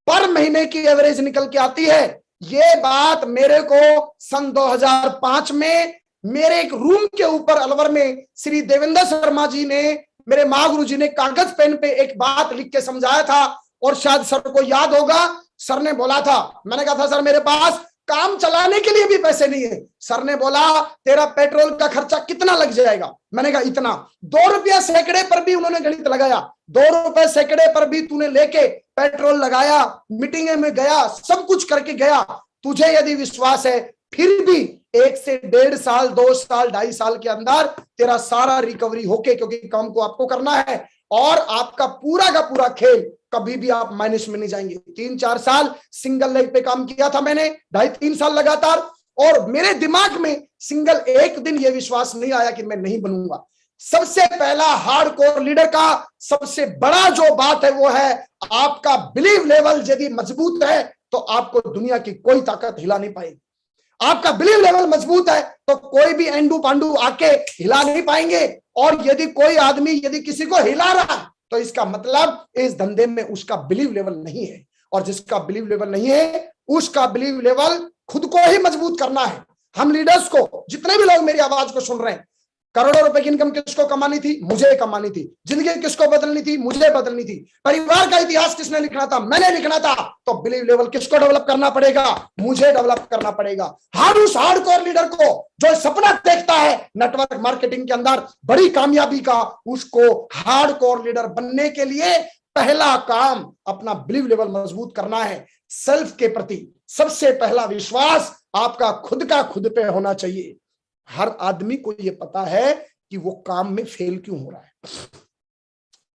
पर महीने की एवरेज निकल के आती है। ये बात मेरे को सन 2005 में मेरे एक रूम के ऊपर अलवर में श्री देवेंद्र शर्मा जी ने, मेरे महागुरु जी ने कागज पेन पे एक बात लिख के समझाया था। और शायद सर को याद होगा, सर ने बोला था, मैंने कहा था सर मेरे पास काम चलाने के लिए भी पैसे नहीं है। सर ने बोला तेरा पेट्रोल का खर्चा कितना लग जाएगा? मैंने कहा इतना। 2 रुपया सैकड़े पर भी उन्होंने गणित लगाया, 2 रुपए सैकड़े पर भी तूने लेके पेट्रोल लगाया, मीटिंग में गया, सब कुछ करके गया, तुझे यदि विश्वास है फिर भी 1 से 1.5 साल, 2 साल, 2.5 साल के अंदर तेरा सारा रिकवरी होके, क्योंकि काम को आपको करना है और आपका पूरा का पूरा खेल, कभी भी आप माइनस में नहीं जाएंगे। 3-4 साल सिंगल लेग पे काम किया था मैंने, 2.5-3 साल लगातार, और मेरे दिमाग में सिंगल एक दिन ये विश्वास नहीं आया कि मैं नहीं बनूंगा। सबसे पहला हार्डकोर लीडर का सबसे बड़ा जो बात है वो है आपका बिलीव लेवल यदि मजबूत है तो आपको दुनिया की कोई ताकत हिला नहीं पाएगी। आपका बिलीव लेवल मजबूत है तो कोई भी एंडू पांडू आके हिला नहीं पाएंगे। और यदि कोई आदमी यदि किसी को हिला रहा है तो इसका मतलब इस धंधे में उसका बिलीव लेवल नहीं है, और जिसका बिलीव लेवल नहीं है उसका बिलीव लेवल खुद को ही मजबूत करना है। हम लीडर्स को, जितने भी लोग मेरी आवाज को सुन रहे हैं, करोड़ों रुपए की इनकम किसको कमानी थी? मुझे कमानी थी। जिंदगी किसको बदलनी थी? मुझे बदलनी थी। परिवार का इतिहास किसने लिखना था? मैंने लिखना था। तो बिलीव लेवल किसको डेवलप करना पड़ेगा? मुझे डेवलप करना पड़ेगा। हर उस हार्डकोर लीडर को जो सपना देखता है नेटवर्क मार्केटिंग के अंदर बड़ी कामयाबी का, उसको हार्डकोर लीडर बनने के लिए पहला काम अपना बिलीव लेवल मजबूत करना है। सेल्फ के प्रति सबसे पहला विश्वास आपका खुद का खुद पे होना चाहिए। हर आदमी को ये पता है कि वो काम में फेल क्यों हो रहा है।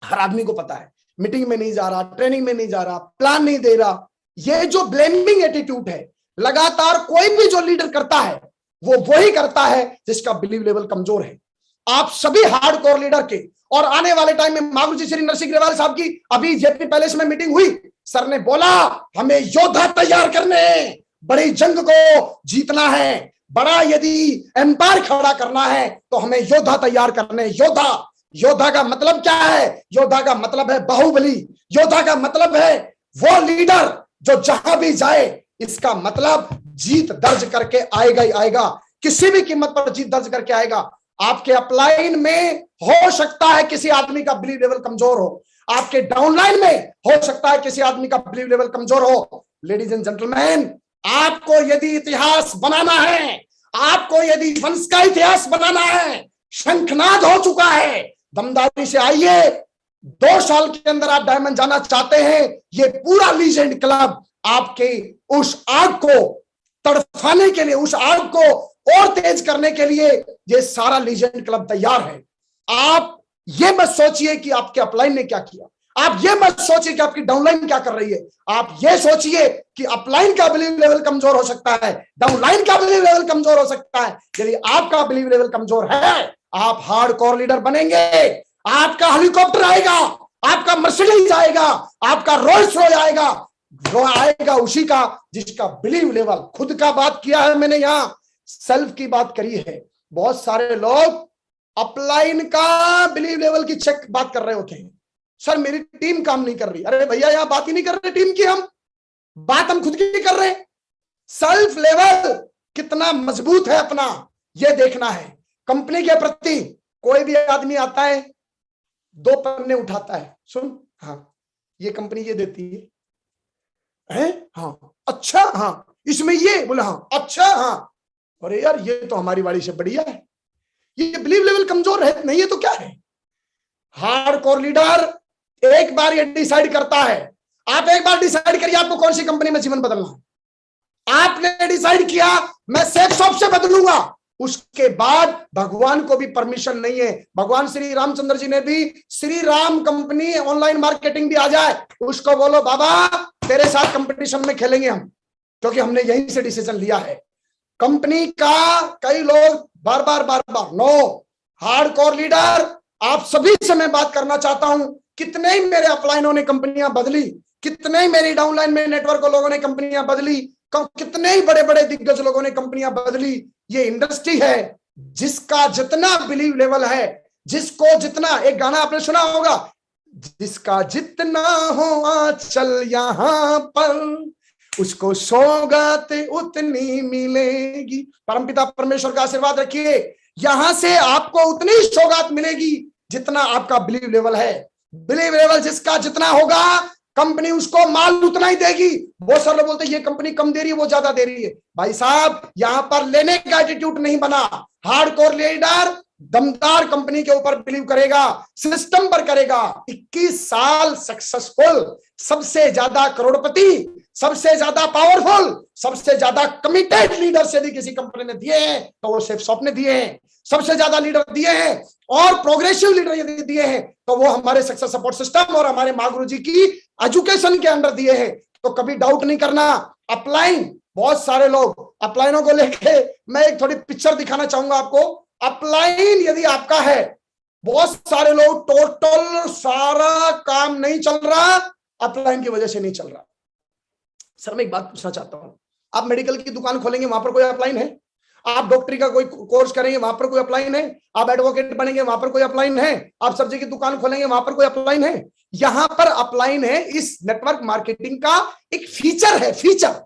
हर आदमी को पता है, मीटिंग में नहीं जा रहा, ट्रेनिंग में नहीं जा रहा, प्लान नहीं दे रहा। ये जो ब्लेमिंग एटीट्यूड है, लगातार कोई भी जो लीडर करता है वो वही करता है जिसका बिलीव लेवल कमजोर है। आप सभी हार्डकोर लीडर के, और आने वाले टाइम में महागुरु जी श्री नरसिंह ग्रेवाल साहब की अभी जेपी पैलेस में मीटिंग हुई, सर ने बोला हमें योद्धा तैयार करने हैं, बड़ी जंग को जीतना है, बड़ा यदि एम्पायर खड़ा करना है तो हमें योद्धा तैयार करने। योद्धा, योद्धा का मतलब क्या है? योद्धा का मतलब है बाहुबली। योद्धा का मतलब है वो लीडर जो जहां भी जाए, इसका मतलब जीत दर्ज करके आएगा ही आएगा, किसी भी कीमत पर जीत दर्ज करके आएगा। आपके अपलाइन में हो सकता है किसी आदमी का बिलीव लेवल कमजोर हो, आपके डाउनलाइन में हो सकता है किसी आदमी का बिलीव लेवल कमजोर हो। लेडीज एंड जेंटलमैन, आपको यदि इतिहास बनाना है, आपको यदि वंश का इतिहास बनाना है, शंखनाद हो चुका है, दमदारी से आइए। 2 साल के अंदर आप डायमंड जाना चाहते हैं, ये पूरा लीजेंड क्लब आपके उस आग को तड़फाने के लिए, उस आग को और तेज करने के लिए ये सारा लीजेंड क्लब तैयार है। आप ये मत सोचिए कि आपके अपलाइन ने क्या किया, आप ये मत सोचिए कि आपकी डाउनलाइन क्या कर रही है, आप ये सोचिए कि अपलाइन का बिलीव लेवल कमजोर हो सकता है, डाउनलाइन का बिलीव लेवल कमजोर हो सकता है। यदि आपका बिलीव लेवल कमजोर है, आप हार्डकोर लीडर बनेंगे, आपका हेलीकॉप्टर आएगा, आपका मर्सिडीज आएगा, आपका रोल्स रॉयस आएगा, वो आएगा उसी का जिसका बिलीव लेवल, खुद का बात किया है मैंने, यहां सेल्फ की बात करी है। बहुत सारे लोग अपलाइन का बिलीव लेवल की चेक बात कर रहे होते हैं, सर मेरी टीम काम नहीं कर रही। अरे भैया यहां बात ही नहीं कर रहे टीम की, हम बात हम खुद की कर रहे हैं। सेल्फ लेवल कितना मजबूत है अपना, यह देखना है। कंपनी के प्रति कोई भी आदमी आता है, 2 पन्ने उठाता है, सुन हाँ ये कंपनी ये देती है, हाँ अच्छा, हाँ इसमें ये बोला, हाँ अच्छा, हाँ अरे यार ये तो हमारी वाली से बढ़िया है। ये बिलीव लेवल कमजोर है नहीं है तो क्या है? हार्डकोर लीडर एक बार ये डिसाइड करता है, आप एक बार डिसाइड करिए आपको कौन सी कंपनी में जीवन बदलना है। आपने डिसाइड किया मैं सेफ शॉप से बदलूंगा, उसके बाद भगवान को भी परमिशन नहीं है। भगवान श्री रामचंद्र जी ने भी, Shri Ram company online marketing भी आ जाए, उसको बोलो बाबा तेरे साथ कंपटीशन में खेलेंगे हम, क्योंकि हमने यहीं से डिसीजन लिया है। कंपनी का कई लोग बार बार नो। हार्डकोर लीडर आप सभी से मैं बात करना चाहता हूं, कितने ही मेरे अपलाइनों ने कंपनियां बदली, कितने ही मेरी डाउनलाइन में नेटवर्क लोगों ने कंपनियां बदली, कितने ही बड़े बड़े दिग्गज लोगों ने कंपनियां बदली। ये इंडस्ट्री है जिसका जितना बिलीव लेवल है, जिसको जितना, एक गाना आपने सुना होगा, जिसका जितना हो आंचल यहाँ पर उसको सौगात उतनी मिलेगी। परमपिता परमेश्वर का आशीर्वाद रखिए, यहां से आपको उतनी सौगात मिलेगी जितना आपका बिलीव लेवल है। बिलीव लेवल जिसका जितना होगा, कंपनी उसको माल उतना ही देगी। बहुत सारे लोग बोलते हैं ये कंपनी कम दे रही है, वो ज्यादा दे रही है। भाई साहब यहां पर लेने का एटीट्यूड नहीं बना। हार्डकोर लीडर दमदार कंपनी के ऊपर बिलीव करेगा, सिस्टम पर करेगा। 21 साल सक्सेसफुल, सबसे ज्यादा करोड़पति, सबसे ज्यादा पावरफुल, सबसे ज्यादा कमिटेड लीडर से भी किसी कंपनी ने दिए हैं तो वो सेफ शॉप ने दिए हैं। सबसे ज्यादा लीडर दिए हैं और प्रोग्रेसिव लीडर यदि दिए हैं तो वो हमारे सक्सेस सपोर्ट सिस्टम और हमारे महागुरु जी की एजुकेशन के अंडर दिए हैं। तो कभी डाउट नहीं करना। अपलाइन, बहुत सारे लोग अपलाइनों को लेके, मैं एक थोड़ी पिक्चर दिखाना चाहूंगा आपको। अपलाइन यदि आपका है, बहुत सारे लोग टोटल सारा काम नहीं चल रहा, अपलाइन की वजह से नहीं चल रहा। सर मैं एक बात पूछना चाहता हूं, आप मेडिकल की दुकान खोलेंगे वहां पर कोई अपलाइन है? आप डॉक्टरी का कोई कोर्स करेंगे वहां पर कोई अपलाइन है? आप एडवोकेट बनेंगे वहां पर कोई अपलाइन है? आप सब्जी की दुकान खोलेंगे वहां पर कोई अपलाइन है? यहां पर अपलाइन है, इस नेटवर्क मार्केटिंग का एक फीचर है, फीचर।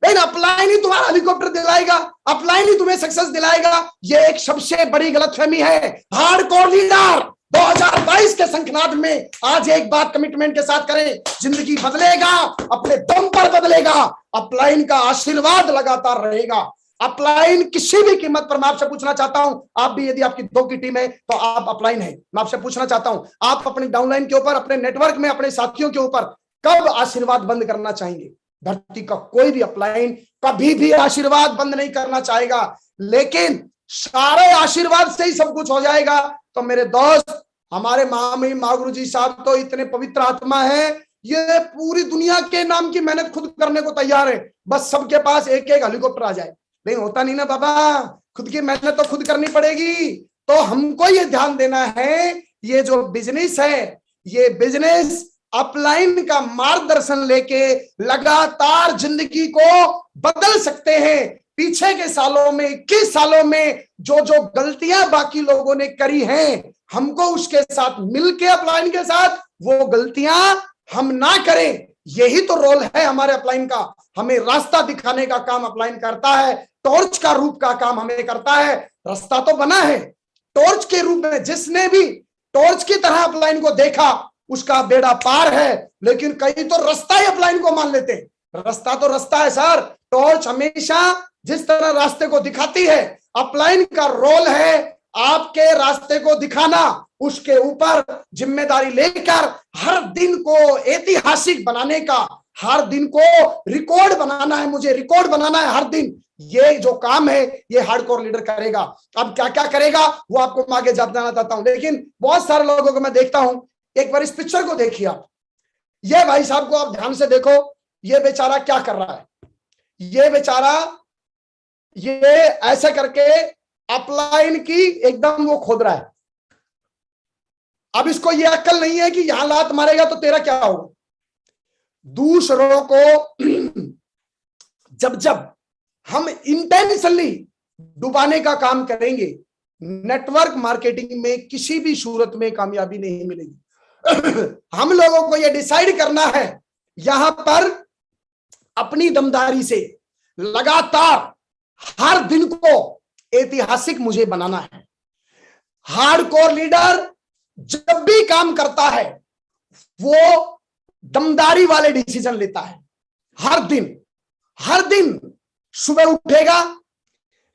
लेकिन अपलाइन ही तुम्हारा हेलीकॉप्टर दिलाएगा, अपलाइन ही तुम्हें सक्सेस दिलाएगा, ये एक सबसे बड़ी गलतफहमी है। हार्डकोर लीडर 2022 के शंखनाद में आज एक बात कमिटमेंट के साथ करें, जिंदगी बदलेगा, अपने दम पर बदलेगा। अपलाइन का आशीर्वाद लगातार रहेगा। अपलाइन किसी भी कीमत पर, मैं आपसे पूछना चाहता हूं, आप भी यदि आपकी 2 की टीम है तो आप अपलाइन है। मैं आपसे पूछना चाहता हूं, आप अपनी डाउनलाइन के ऊपर, अपने नेटवर्क में, अपने साथियों के ऊपर कब आशीर्वाद बंद करना चाहेंगे? धरती का कोई भी अपलाइन कभी भी आशीर्वाद बंद नहीं करना चाहेगा, लेकिन सारे आशीर्वाद से ही सब कुछ हो जाएगा। तो मेरे दोस्त, हमारे महामहिम महागुरु जी साहब तो इतने पवित्र आत्मा है, ये पूरी दुनिया के नाम की मेहनत खुद करने को तैयार है, बस सबके पास एक एक हेलीकॉप्टर आ जाए। नहीं होता नहीं ना बाबा, खुद की मेहनत तो खुद करनी पड़ेगी। तो हमको ये ध्यान देना है, ये जो बिजनेस है, ये बिजनेस अपलाइन का मार्गदर्शन लेके लगातार जिंदगी को बदल सकते हैं। पीछे के सालों में, 21 सालों में जो जो गलतियां बाकी लोगों ने करी हैं, हमको उसके साथ मिलके अपलाइन के साथ वो गलतियां हम ना करें। यही तो रोल है हमारे अपलाइन का। हमें रास्ता दिखाने का काम अपलाइन करता है, टॉर्च का रूप का काम हमें करता है। रास्ता तो बना है टॉर्च के रूप में, जिसने भी टॉर्च की तरह अपलाइन को देखा उसका बेड़ा पार है। लेकिन कई तो रास्ता ही अपलाइन को मान लेते हैं। रास्ता तो रास्ता है सर, टॉर्च हमेशा जिस तरह रास्ते को दिखाती है, अपलाइन का रोल है आपके रास्ते को दिखाना, उसके ऊपर जिम्मेदारी लेकर हर दिन को ऐतिहासिक बनाने का, हर दिन को रिकॉर्ड बनाना है, मुझे रिकॉर्ड बनाना है हर दिन। ये जो काम है ये हार्डकोर लीडर करेगा। अब क्या क्या करेगा वो आपको मैं आगे बताना चाहता हूं, लेकिन बहुत सारे लोगों को मैं देखता हूं। एक बार इस पिक्चर को देखिए आप, ये भाई साहब को आप ध्यान से देखो, ये बेचारा क्या कर रहा है। ये बेचारा ये ऐसे करके अपलाइन की एकदम वो खोद रहा है। अब इसको ये अक्ल नहीं है कि यहां लात मारेगा तो तेरा क्या होगा। दूसरों को जब जब हम इंटेंशनली डुबाने का काम करेंगे, नेटवर्क मार्केटिंग में किसी भी सूरत में कामयाबी नहीं मिलेगी। हम लोगों को यह डिसाइड करना है, यहां पर अपनी दमदारी से लगातार हर दिन को ऐतिहासिक मुझे बनाना है। हार्डकोर लीडर जब भी काम करता है वो दमदारी वाले डिसीजन लेता है। हर दिन सुबह उठेगा,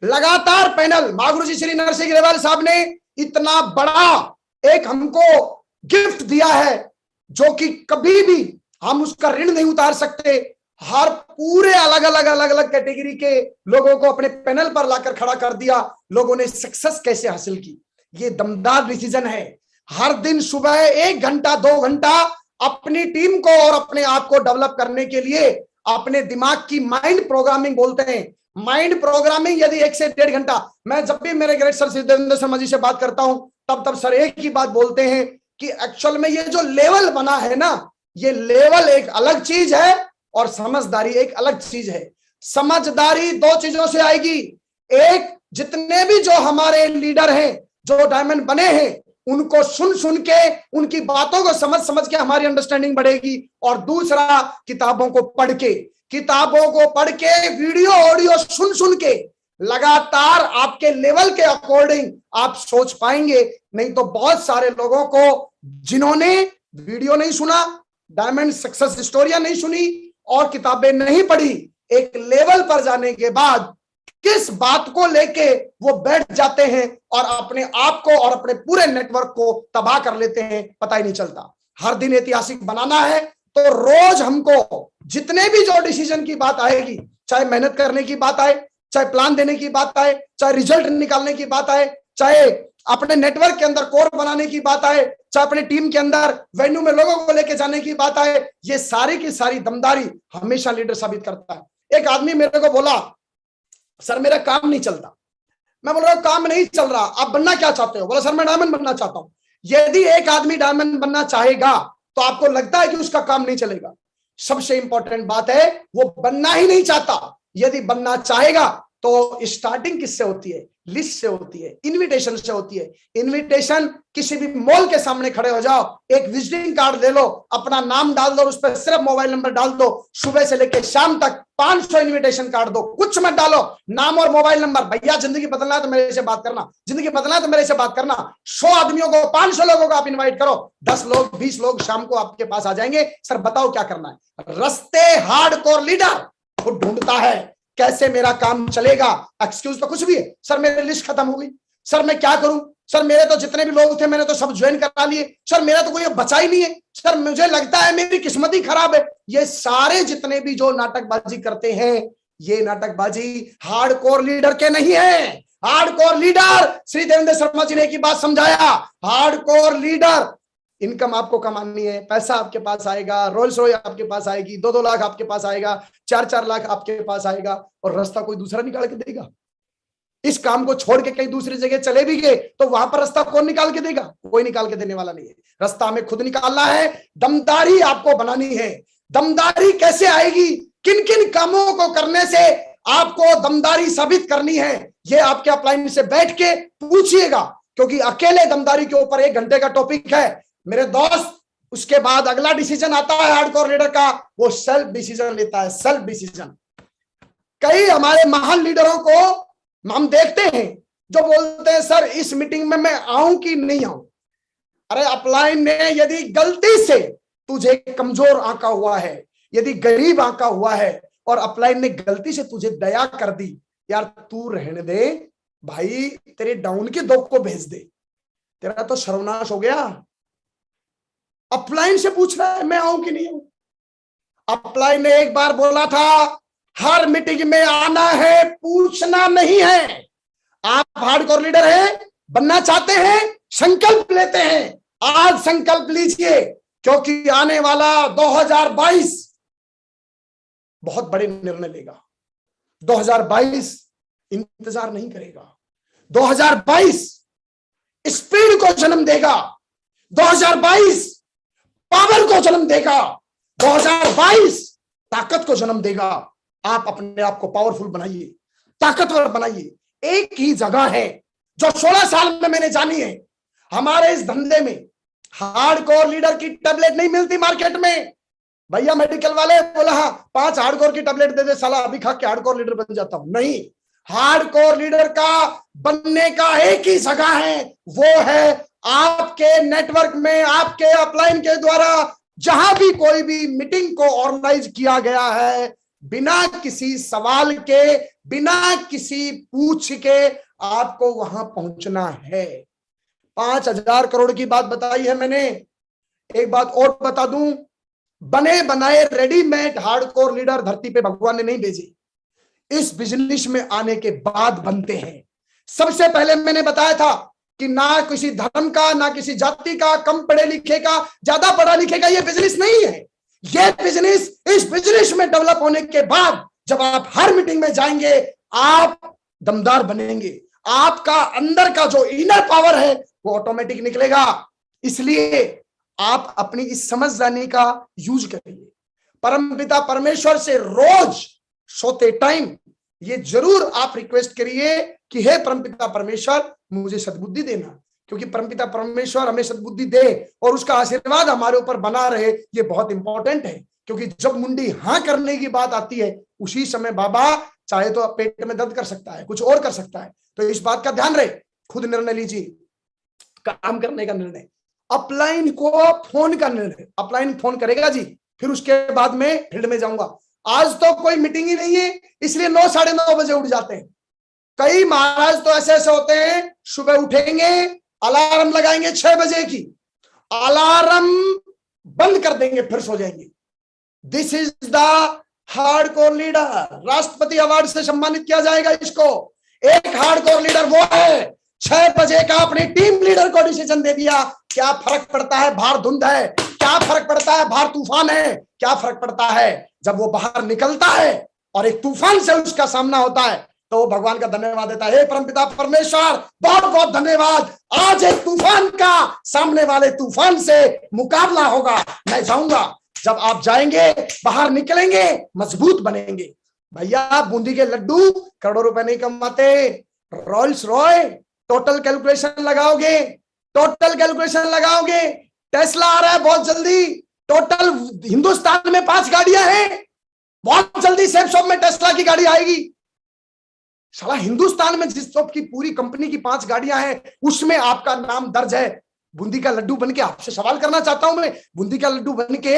लगातार पैनल, महागुरु जी श्री नरसिंह ग्रेवाल साहब ने इतना बड़ा एक हमको गिफ्ट दिया है जो कि कभी भी हम उसका ऋण नहीं उतार सकते। हर पूरे अलग अलग कैटेगरी के लोगों को अपने पैनल पर लाकर खड़ा कर दिया। लोगों ने सक्सेस कैसे हासिल की, ये दमदार डिसीजन है। हर दिन सुबह 1 घंटा 2 घंटा अपनी टीम को और अपने आप को डेवलप करने के लिए अपने दिमाग की माइंड प्रोग्रामिंग बोलते हैं। माइंड प्रोग्रामिंग यदि 1 से 1.5 घंटा, मैं जब भी मेरे ग्रेट सर सिद्धेंद्र शर्मा जी से बात करता हूं तब सर एक ही बात बोलते हैं कि एक्चुअल में ये जो लेवल बना है ना, ये लेवल एक अलग चीज है और समझदारी एक अलग चीज है। समझदारी 2 चीजों से आएगी। एक, जितने भी जो हमारे लीडर हैं, जो डायमंड बने हैं, उनको सुन के, उनकी बातों को समझ के हमारी अंडरस्टैंडिंग बढ़ेगी। और दूसरा, किताबों को पढ़ के, वीडियो ऑडियो सुन के लगातार आपके लेवल के अकॉर्डिंग आप सोच पाएंगे। नहीं तो बहुत सारे लोगों को जिन्होंने वीडियो नहीं सुना, डायमंड सक्सेस स्टोरियां नहीं सुनी और किताबें नहीं पढ़ी, एक लेवल पर जाने के बाद किस बात को लेके वो बैठ जाते हैं और अपने आप को और अपने पूरे नेटवर्क को तबाह कर लेते हैं, पता ही नहीं चलता। हर दिन ऐतिहासिक बनाना है तो रोज हमको जितने भी जो डिसीजन की बात आएगी, चाहे मेहनत करने की बात आए, चाहे प्लान देने की बात आए, चाहे रिजल्ट निकालने की बात आए, चाहे अपने नेटवर्क के अंदर कोर बनाने की बात आए, चाहे अपने टीम के अंदर वेन्यू में लोगों को लेके जाने की बात आए, ये सारी की सारी दमदारी हमेशा लीडर साबित करता है। एक आदमी मेरे को बोला, सर मेरा काम नहीं चलता। मैं बोल रहा हूं काम नहीं चल रहा, आप बनना क्या चाहते हो? बोला सर मैं डायमंड बनना चाहता हूं। यदि एक आदमी डायमंड बनना चाहेगा तो आपको लगता है कि उसका काम नहीं चलेगा? सबसे इंपॉर्टेंट बात है वो बनना ही नहीं चाहता। यदि बनना चाहेगा तो स्टार्टिंग किससे होती है? लिस्ट से होती है, इनविटेशन से होती है। इनविटेशन, किसी भी मॉल के सामने खड़े हो जाओ, एक विजिटिंग कार्ड ले लो, अपना नाम डाल दो, उस पर सिर्फ मोबाइल नंबर डाल दो, सुबह से लेकर शाम तक 500 इनविटेशन कार्ड दो, कुछ मत डालो, नाम और मोबाइल नंबर। भैया जिंदगी बदलना है तो मेरे से बात करना, जिंदगी बदलना है तो मेरे से बात करना। 100 आदमियों को, 500 लोगों को आप इन्वाइट करो, 10 लोग 20 लोग शाम को आपके पास आ जाएंगे। सर बताओ क्या करना है? रास्ते हार्डकोर लीडर वो ढूंढता है, कैसे मेरा काम चलेगा। एक्सक्यूज तो कुछ भी है, सर मेरी लिस्ट खत्म हो गई, सर मैं क्या करूं, सर मेरे तो जितने भी लोग थे मैंने तो सब ज्वाइन करा लिए, सर मेरा तो कोई बचा ही नहीं है, सर मुझे लगता है मेरी किस्मत ही खराब है। ये सारे जितने भी जो नाटकबाजी करते हैं, ये नाटकबाजी हार्डकोर लीडर के नहीं है। हार्डकोर लीडर, श्री देवेंद्र शर्मा जी ने एक ही बात समझाया, हार्डकोर लीडर, इनकम आपको कमानी है, पैसा आपके पास आएगा, रोल्स रॉयस आपके पास आएगी, 2-2 लाख आपके पास आएगा, 4-4 लाख आपके पास आएगा, और रास्ता कोई दूसरा निकाल के देगा। इस काम को छोड़ के कहीं दूसरी जगह चले भी गए तो वहां पर रास्ता कौन निकाल के देगा? कोई निकाल के देने वाला नहीं है। रास्ता हमें खुद निकालना है, दमदारी आपको बनानी है। दमदारी कैसे आएगी, किन किन कामों को करने से आपको दमदारी साबित करनी है, ये आपके अपलाइन से बैठ के पूछिएगा, क्योंकि अकेले दमदारी के ऊपर 1 घंटे का टॉपिक है मेरे दोस्त। उसके बाद अगला डिसीजन आता है हार्डकोर लीडर का, वो सेल्फ डिसीजन लेता है, सेल्फ डिसीजन। कई हमारे महान लीडरों को हम देखते हैं जो बोलते हैं सर इस मीटिंग में मैं आऊं कि नहीं आऊं। अरे अपलाइन ने यदि गलती से तुझे कमजोर आंका हुआ है, यदि गरीब आंका हुआ है, और अपलाइन ने गलती से तुझे दया कर दी, यार तू रहने दे भाई, तेरे डाउन के 2 को भेज दे, तेरा तो सर्वनाश हो गया। अपलाइन से पूछ रहा है मैं आऊं कि नहीं आऊं। अपलाइन ने एक बार बोला था हर मीटिंग में आना है, पूछना नहीं है। आप हार्डकोर लीडर हैं, बनना चाहते हैं, संकल्प लेते हैं, आज संकल्प लीजिए, क्योंकि आने वाला 2022 बहुत बड़े निर्णय लेगा। 2022 इंतजार नहीं करेगा, 2022 स्पीड को जन्म देगा, 2022 पावर को जन्म देगा, 2022 ताकत को जन्म देगा। आप अपने आप को पावरफुल बनाइए, ताकतवर बनाइए। एक ही जगह है जो 16 साल में मैंने जानी है, हमारे इस धंधे में हार्डकोर लीडर की टैबलेट नहीं मिलती मार्केट में। भैया मेडिकल वाले बोला हाँ 5 हार्डकोर की टैबलेट दे दे, साला अभी खा के हार्डकोर लीडर बन जाता हूं। नहीं, हार्डकोर लीडर का बनने का एक ही जगह है, वो है आपके नेटवर्क में, आपके अपलाइन के द्वारा जहां भी कोई भी मीटिंग को ऑर्गेनाइज किया गया है, बिना किसी सवाल के, बिना किसी पूछ के आपको वहां पहुंचना है। 5,000 करोड़ की बात बताई है मैंने। एक बात और बता दूं, बने बनाए रेडीमेड हार्डकोर लीडर धरती पे भगवान ने नहीं भेजे, इस बिजनेस में आने के बाद बनते हैं। सबसे पहले मैंने बताया था कि ना किसी धर्म का, ना किसी जाति का, कम पढ़े लिखे का, ज्यादा पढ़ा लिखे का ये बिजनेस नहीं है। ये बिजनेस, इस बिजनेस में डेवलप होने के बाद जब आप हर मीटिंग में जाएंगे, आप दमदार बनेंगे। आपका अंदर का जो इनर पावर है वो ऑटोमेटिक निकलेगा। इसलिए आप अपनी इस समझदारी का यूज करिए। परमपिता परमेश्वर से रोज सोते टाइम ये जरूर आप रिक्वेस्ट करिए कि हे परमपिता परमेश्वर मुझे सद्बुद्धि देना, क्योंकि परमपिता परमेश्वर हमें सद्बुद्धि दे और उसका आशीर्वाद हमारे ऊपर बना रहे, ये बहुत इंपॉर्टेंट है। क्योंकि जब मुंडी हाँ करने की बात आती है, उसी समय बाबा चाहे तो पेट में दर्द कर सकता है, कुछ और कर सकता है। तो इस बात का ध्यान रहे, खुद निर्णय लीजिए, काम करने का निर्णय, अपलाइन को फोन का निर्णय। अपलाइन फोन करेगा जी, फिर उसके बाद में फील्ड में जाऊंगा। आज तो कोई मीटिंग ही नहीं है, इसलिए 9, 9:30 बजे उठ जाते हैं। कई महाराज तो ऐसे ऐसे होते हैं, सुबह उठेंगे, अलार्म लगाएंगे 6 बजे की, अलार्म बंद कर देंगे, फिर सो जाएंगे। This is the hardcore leader. राष्ट्रपति अवार्ड से सम्मानित किया जाएगा इसको। एक हार्डकोर लीडर वो है, 6 बजे का अपनी टीम लीडर को डिसीजन दे दिया। क्या फर्क पड़ता है बाहर धुंध है, क्या फर्क पड़ता है बाहर तूफान है, क्या फर्क पड़ता है जब वो बाहर निकलता है और एक तूफान से उसका सामना होता है, तो वो भगवान का धन्यवाद देता है। हे परमपिता परमेश्वर बहुत बहुत धन्यवाद, आज एक तूफान का सामने वाले तूफान से मुकाबला होगा, मैं जाऊंगा। जब आप जाएंगे, बाहर निकलेंगे, मजबूत बनेंगे। भैया बूंदी के लड्डू करोड़ों रुपए नहीं कमाते, रोल्स रॉय टोटल कैलकुलेशन लगाओगे, टोटल कैलकुलेशन लगाओगे, टेस्ला आ रहा है बहुत जल्दी, टोटल हिंदुस्तान में 5 गाड़ियां हैं, बहुत जल्दी सेफ शॉप में टेस्ला की गाड़ी आएगी। साला हिंदुस्तान में जिस शॉप की पूरी कंपनी की 5 गाड़ियां हैं, उसमें आपका नाम दर्ज है। बूंदी का लड्डू बन के आपसे सवाल करना चाहता हूं मैं, बूंदी का लड्डू बन के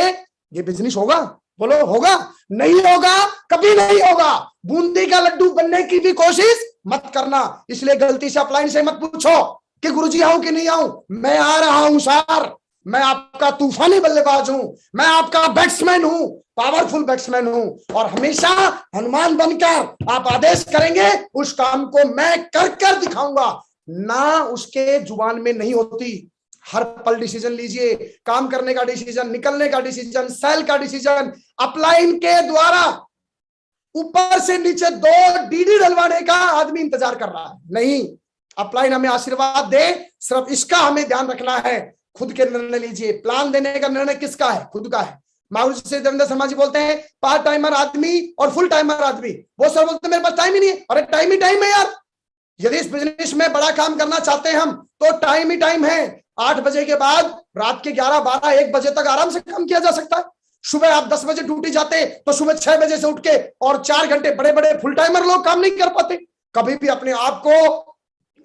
ये बिजनेस होगा? बोलो होगा? नहीं होगा, कभी नहीं होगा। बूंदी का लड्डू बनने की भी कोशिश मत करना। इसलिए गलती से अपलाइन से मत पूछो, कि गुरुजी आऊं कि नहीं आऊं, मैं आ रहा हूं सर। मैं आपका तूफानी बल्लेबाज हूं, मैं आपका बैट्समैन हूं, पावरफुल बैट्समैन हूं, और हमेशा हनुमान बनकर आप आदेश करेंगे उस काम को मैं कर कर दिखाऊंगा। ना उसके जुबान में नहीं होती, हर पल डिसीजन लीजिए, काम करने का डिसीजन, निकलने का डिसीजन, सेल का डिसीजन, अपलाइन के द्वारा ऊपर से नीचे 2 डीडी डलवाने का आदमी इंतजार कर रहा है। नहीं, अपलाइन हमें आशीर्वाद दे, सिर्फ इसका हमें ध्यान रखना है, खुद के निर्णय लीजिए। प्लान देने का निर्णय किसका है? खुद का है। माधुरी से देवेंद्र शर्मा जी बोलते हैं पार्ट टाइमर आदमी और फुल टाइमर आदमी, वो सर बोलते हैं मेरे पास टाइम ही नहीं है। अरे टाइम ही टाइम है यार, यदि इस बिजनेस में बड़ा काम करना चाहते हैं हम तो टाइम ही टाइम है। 8 बजे के बाद रात के 11, 12, 1 बजे तक आराम से काम किया जा सकता है। सुबह आप 10 बजे ड्यूटी जाते तो सुबह 6 बजे से उठ के और 4 घंटे बड़े बड़े फुल टाइमर लोग काम नहीं कर पाते। कभी भी अपने आप को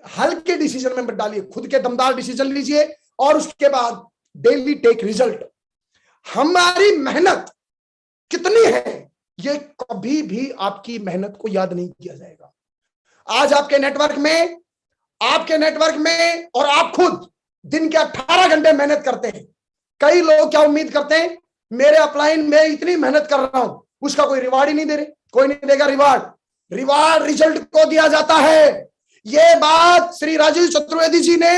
हल्के डिसीजन में मत डालिए, खुद के दमदार डिसीजन लीजिए, और उसके बाद डेली टेक रिजल्ट। हमारी मेहनत कितनी है ये कभी भी आपकी मेहनत को याद नहीं किया जाएगा। आज आपके नेटवर्क में और आप खुद दिन के 18 घंटे मेहनत करते हैं। कई लोग क्या उम्मीद करते हैं, मेरे अपलाइन में इतनी मेहनत कर रहा हूं, उसका कोई रिवार्ड ही नहीं दे रहे। कोई नहीं देगा रिवार्ड रिजल्ट को दिया जाता है। ये बात श्री राजीव चतुर्वेदी जी ने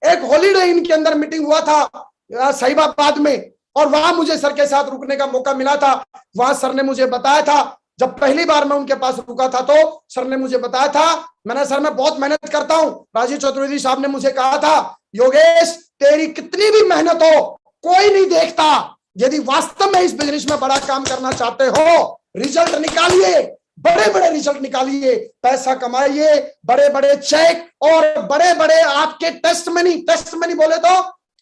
एक हॉलीडे इन के अंदर मीटिंग हुआ था साहिबाबाद में, और वहां मुझे सर के साथ रुकने का मौका मिला था। वहां सर ने मुझे बताया था, जब पहली बार मैं उनके पास रुका था तो सर ने मुझे बताया था, मैंने सर मैं बहुत मेहनत करता हूं। राजीव चतुर्वेदी साहब ने मुझे कहा था, योगेश तेरी कितनी भी मेहनत हो कोई नहीं देखता, यदि वास्तव में इस बिजनेस में बड़ा काम करना चाहते हो रिजल्ट निकालिए, बड़े बड़े रिजल्ट निकालिए, पैसा कमाइए, बड़े बड़े चेक और बड़े बड़े आपके टेस्ट मनी बोले तो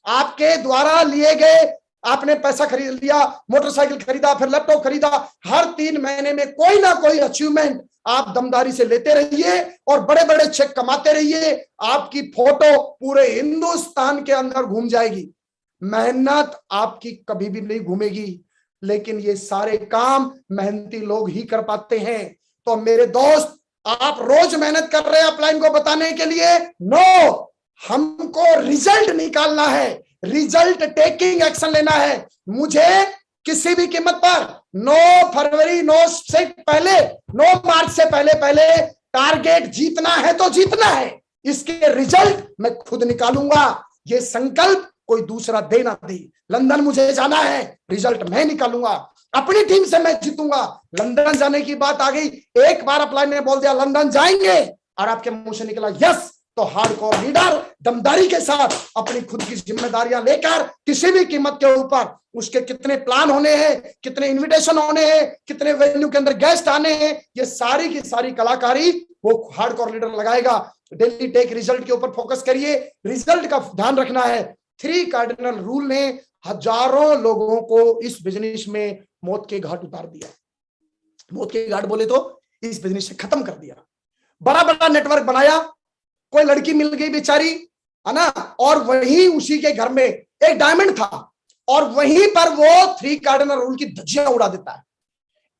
आपके द्वारा लिए गए, आपने पैसा खरीद लिया, मोटरसाइकिल खरीदा, फिर लैपटॉप खरीदा, हर 3 महीने में कोई ना कोई अचीवमेंट आप दमदारी से लेते रहिए और बड़े बड़े चेक कमाते रहिए। आपकी फोटो पूरे हिंदुस्तान के अंदर घूम जाएगी। मेहनत आपकी कभी भी नहीं घूमेगी, लेकिन ये सारे काम मेहनती लोग ही कर पाते हैं। तो मेरे दोस्त, आप रोज मेहनत कर रहे हैं अपलाइन को बताने के लिए? नो, हमको रिजल्ट निकालना है, रिजल्ट टेकिंग एक्शन लेना है। मुझे किसी भी कीमत पर 9 फरवरी 9 से पहले, 9 मार्च से पहले टारगेट जीतना है तो जीतना है, इसके रिजल्ट मैं खुद निकालूंगा। ये संकल्प कोई दूसरा दे ना दे। लंदन मुझे जाना है, रिजल्ट मैं निकालूंगा, अपनी टीम से मैं जीतूंगा। लंदन जाने की बात आ गई, एक बार अपलाइन ने बोल दिया लंदन जाएंगे और आपके मुंह से निकला यस, तो हार्डकोर लीडर दमदारी के साथ अपनी खुद की जिम्मेदारियां लेकर किसी भी कीमत के ऊपर, उसके कितने प्लान होने हैं, कितने इनविटेशन होने हैं, कितने वेन्यू के अंदर गेस्ट आने हैं, ये सारी की सारी कलाकारी वो हार्डकोर लीडर लगाएगा। डेली टेक रिजल्ट के ऊपर फोकस करिए, रिजल्ट का ध्यान रखना है। 3 कार्डिनल रूल ने हजारों लोगों को इस बिजनेस में मौत के घाट उतार दिया। मौत के घाट बोले तो इस बिजनेस से खत्म कर दिया। बड़ा बड़ा नेटवर्क बनाया, कोई लड़की मिल गई बेचारी, है ना, और वहीं उसी के घर में एक डायमंड था और वहीं पर वो 3 कार्डिनल रूल की धज्जियां उड़ा देता है।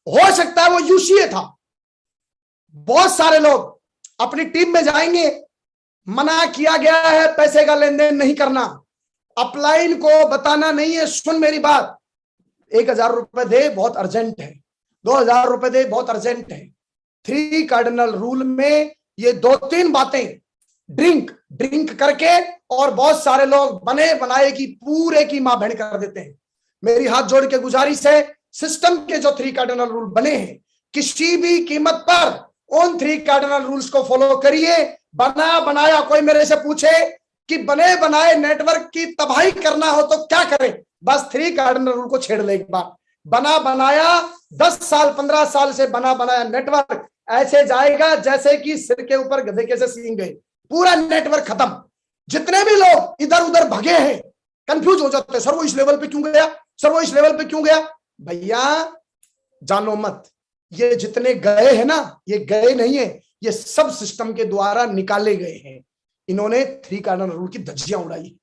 हो सकता है वो यूसीए था। बहुत सारे लोग अपनी टीम में जाएंगे, मना किया गया है पैसे का लेन देन नहीं करना, अपलाइन को बताना नहीं है। सुन मेरी बात, 1000 रुपए दे बहुत अर्जेंट है, 2000 रुपए दे बहुत अर्जेंट है। 3 कार्डिनल रूल में ये 2-3 बातें ड्रिंक करके और बहुत सारे लोग बने बनाए की पूरे की मां बहन कर देते हैं। मेरी हाथ जोड़ के गुजारिश है, सिस्टम के जो 3 कार्डिनल रूल बने हैं, किसी भी कीमत पर उन 3 कार्डिनल रूल्स को फॉलो करिए। बना बनाया, कोई मेरे से पूछे कि बने बनाए नेटवर्क की तबाही करना हो तो क्या करें, बस 3 कार्डिनल रूल को छेड़ ले एक बार। बना बनाया 10 साल 15 साल से बना बनाया नेटवर्क ऐसे जाएगा जैसे कि सिर के ऊपर गधे के से सींग गए, पूरा नेटवर्क खत्म। जितने भी लोग इधर उधर भगे हैं, कंफ्यूज हो जाते हैं, सर वो इस लेवल पे क्यों गया, सर वो इस लेवल पे क्यों गया। भैया जानो मत, ये जितने गए हैं ना, ये गए नहीं है, ये सब सिस्टम के द्वारा निकाले गए हैं। इन्होंने 3 कार्डिनल रूल की धज्जियां उड़ाई।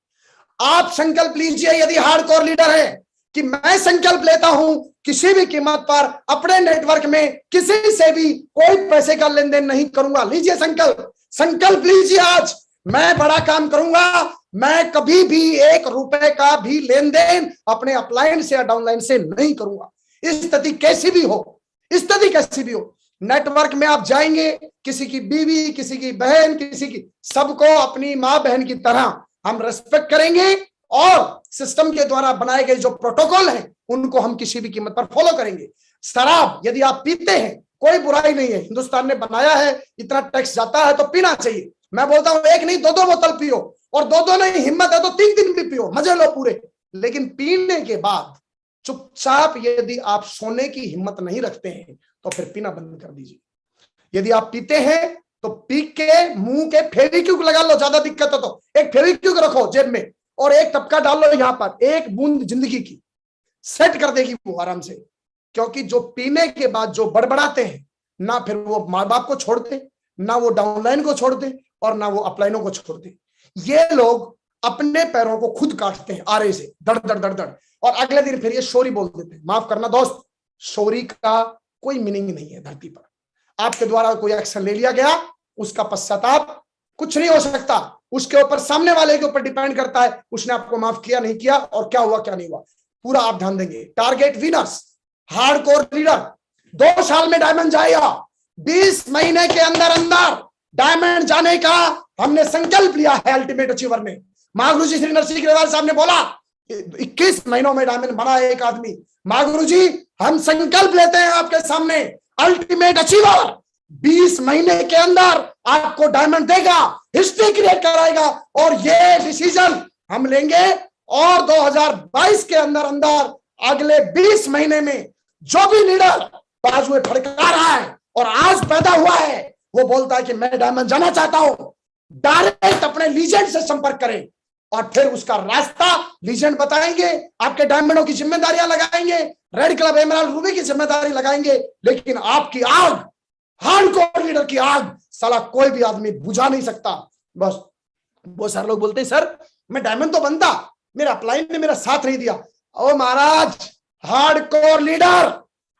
आप संकल्प लीजिए, यदि हार्डकोर लीडर है, कि मैं संकल्प लेता हूं किसी भी कीमत पर अपने नेटवर्क में किसी से भी कोई पैसे का लेन देन नहीं करूंगा। लीजिए संकल्प लीजिए आज। मैं बड़ा काम करूंगा, मैं कभी भी 1 रुपए का भी लेन देन अपने अपलाइन से या डाउनलाइन से नहीं करूंगा। स्थिति कैसी भी हो, स्थिति कैसी भी हो, नेटवर्क में आप जाएंगे, किसी की बीवी, किसी की बहन, किसी की, सबको अपनी मां बहन की तरह हम रेस्पेक्ट करेंगे और सिस्टम के द्वारा बनाए गए जो प्रोटोकॉल हैं उनको हम किसी भी कीमत पर फॉलो करेंगे। शराब यदि आप पीते हैं कोई बुराई नहीं है, हिंदुस्तान ने बनाया है, इतना टैक्स जाता है तो पीना चाहिए। मैं बोलता हूं 1 नहीं 2-2 बोतल पियो, और 2-2 नहीं, हिम्मत है तो 3 दिन भी पियो, मजे लो पूरे। लेकिन पीने के बाद चुपचाप यदि आप सोने की हिम्मत नहीं रखते हैं तो फिर पीना बंद कर दीजिए। यदि आप पीते हैं तो पी के मुंह के फेविक्विक लगा लो, ज्यादा दिक्कत हो तो एक फेविक्विक रखो जेब में और एक टपका डाल लो यहां पर, 1 बूंद जिंदगी की सेट कर देगी वो आराम से। क्योंकि जो पीने के बाद जो बड़बड़ाते हैं ना, फिर वो माँ बाप को छोड़ते, ना वो डाउनलाइन को छोड़ते और ना वो अपलाइनों को छोड़ते। ये लोग अपने पैरों को खुद काटते हैं आरे से, दड़ दड़ दड़ दड़, और अगले दिन फिर ये शोरी बोल देते हैं। माफ करना दोस्त, शोरी का कोई मीनिंग नहीं है धरती पर। आपके द्वारा कोई एक्शन ले लिया गया, उसका पश्चाताप कुछ नहीं हो सकता, उसके ऊपर सामने वाले के ऊपर डिपेंड करता है उसने आपको माफ किया नहीं किया और क्या हुआ क्या नहीं हुआ, पूरा आप ध्यान देंगे। टारगेट विनर्स, हार्डकोर लीडर, 2 साल में डायमंड जाएगा, 20 महीने के अंदर अंदर डायमंड जाने का हमने संकल्प लिया है अल्टीमेट अचीवर में। महागुरु जी श्री नरसिंह ग्रेवाल साहब ने बोला 21 महीनों में डायमंड बना एक आदमी। महागुरु जी हम संकल्प लेते हैं आपके सामने, अल्टीमेट अचीवर 20 महीने के अंदर आपको डायमंड देगा, हिस्ट्री क्रिएट कराएगा, और ये डिसीजन हम लेंगे। और 2022 के अंदर अंदर अगले 20 महीने में जो भी लीडर बाजू में फड़का रहा है और आज पैदा हुआ है, वो बोलता है कि मैं डायमंड जाना चाहता हूं, डायरेक्ट अपने लीजेंड से संपर्क करें और फिर उसका रास्ता लीजेंड बताएंगे, आपके डायमंडों की जिम्मेदारियां लगाएंगे, रेड क्लब एमराल्ड रूबी की जिम्मेदारी लगाएंगे। लेकिन आपकी आग, हार्डकोर लीडर की आग, साला कोई भी आदमी बुझा नहीं सकता। बस बहुत सारे लोग बोलते हैं सर मैं डायमंड तो बनता, मेरा अपलाइन ने मेरा साथ नहीं दिया। ओ महाराज, हार्डकोर लीडर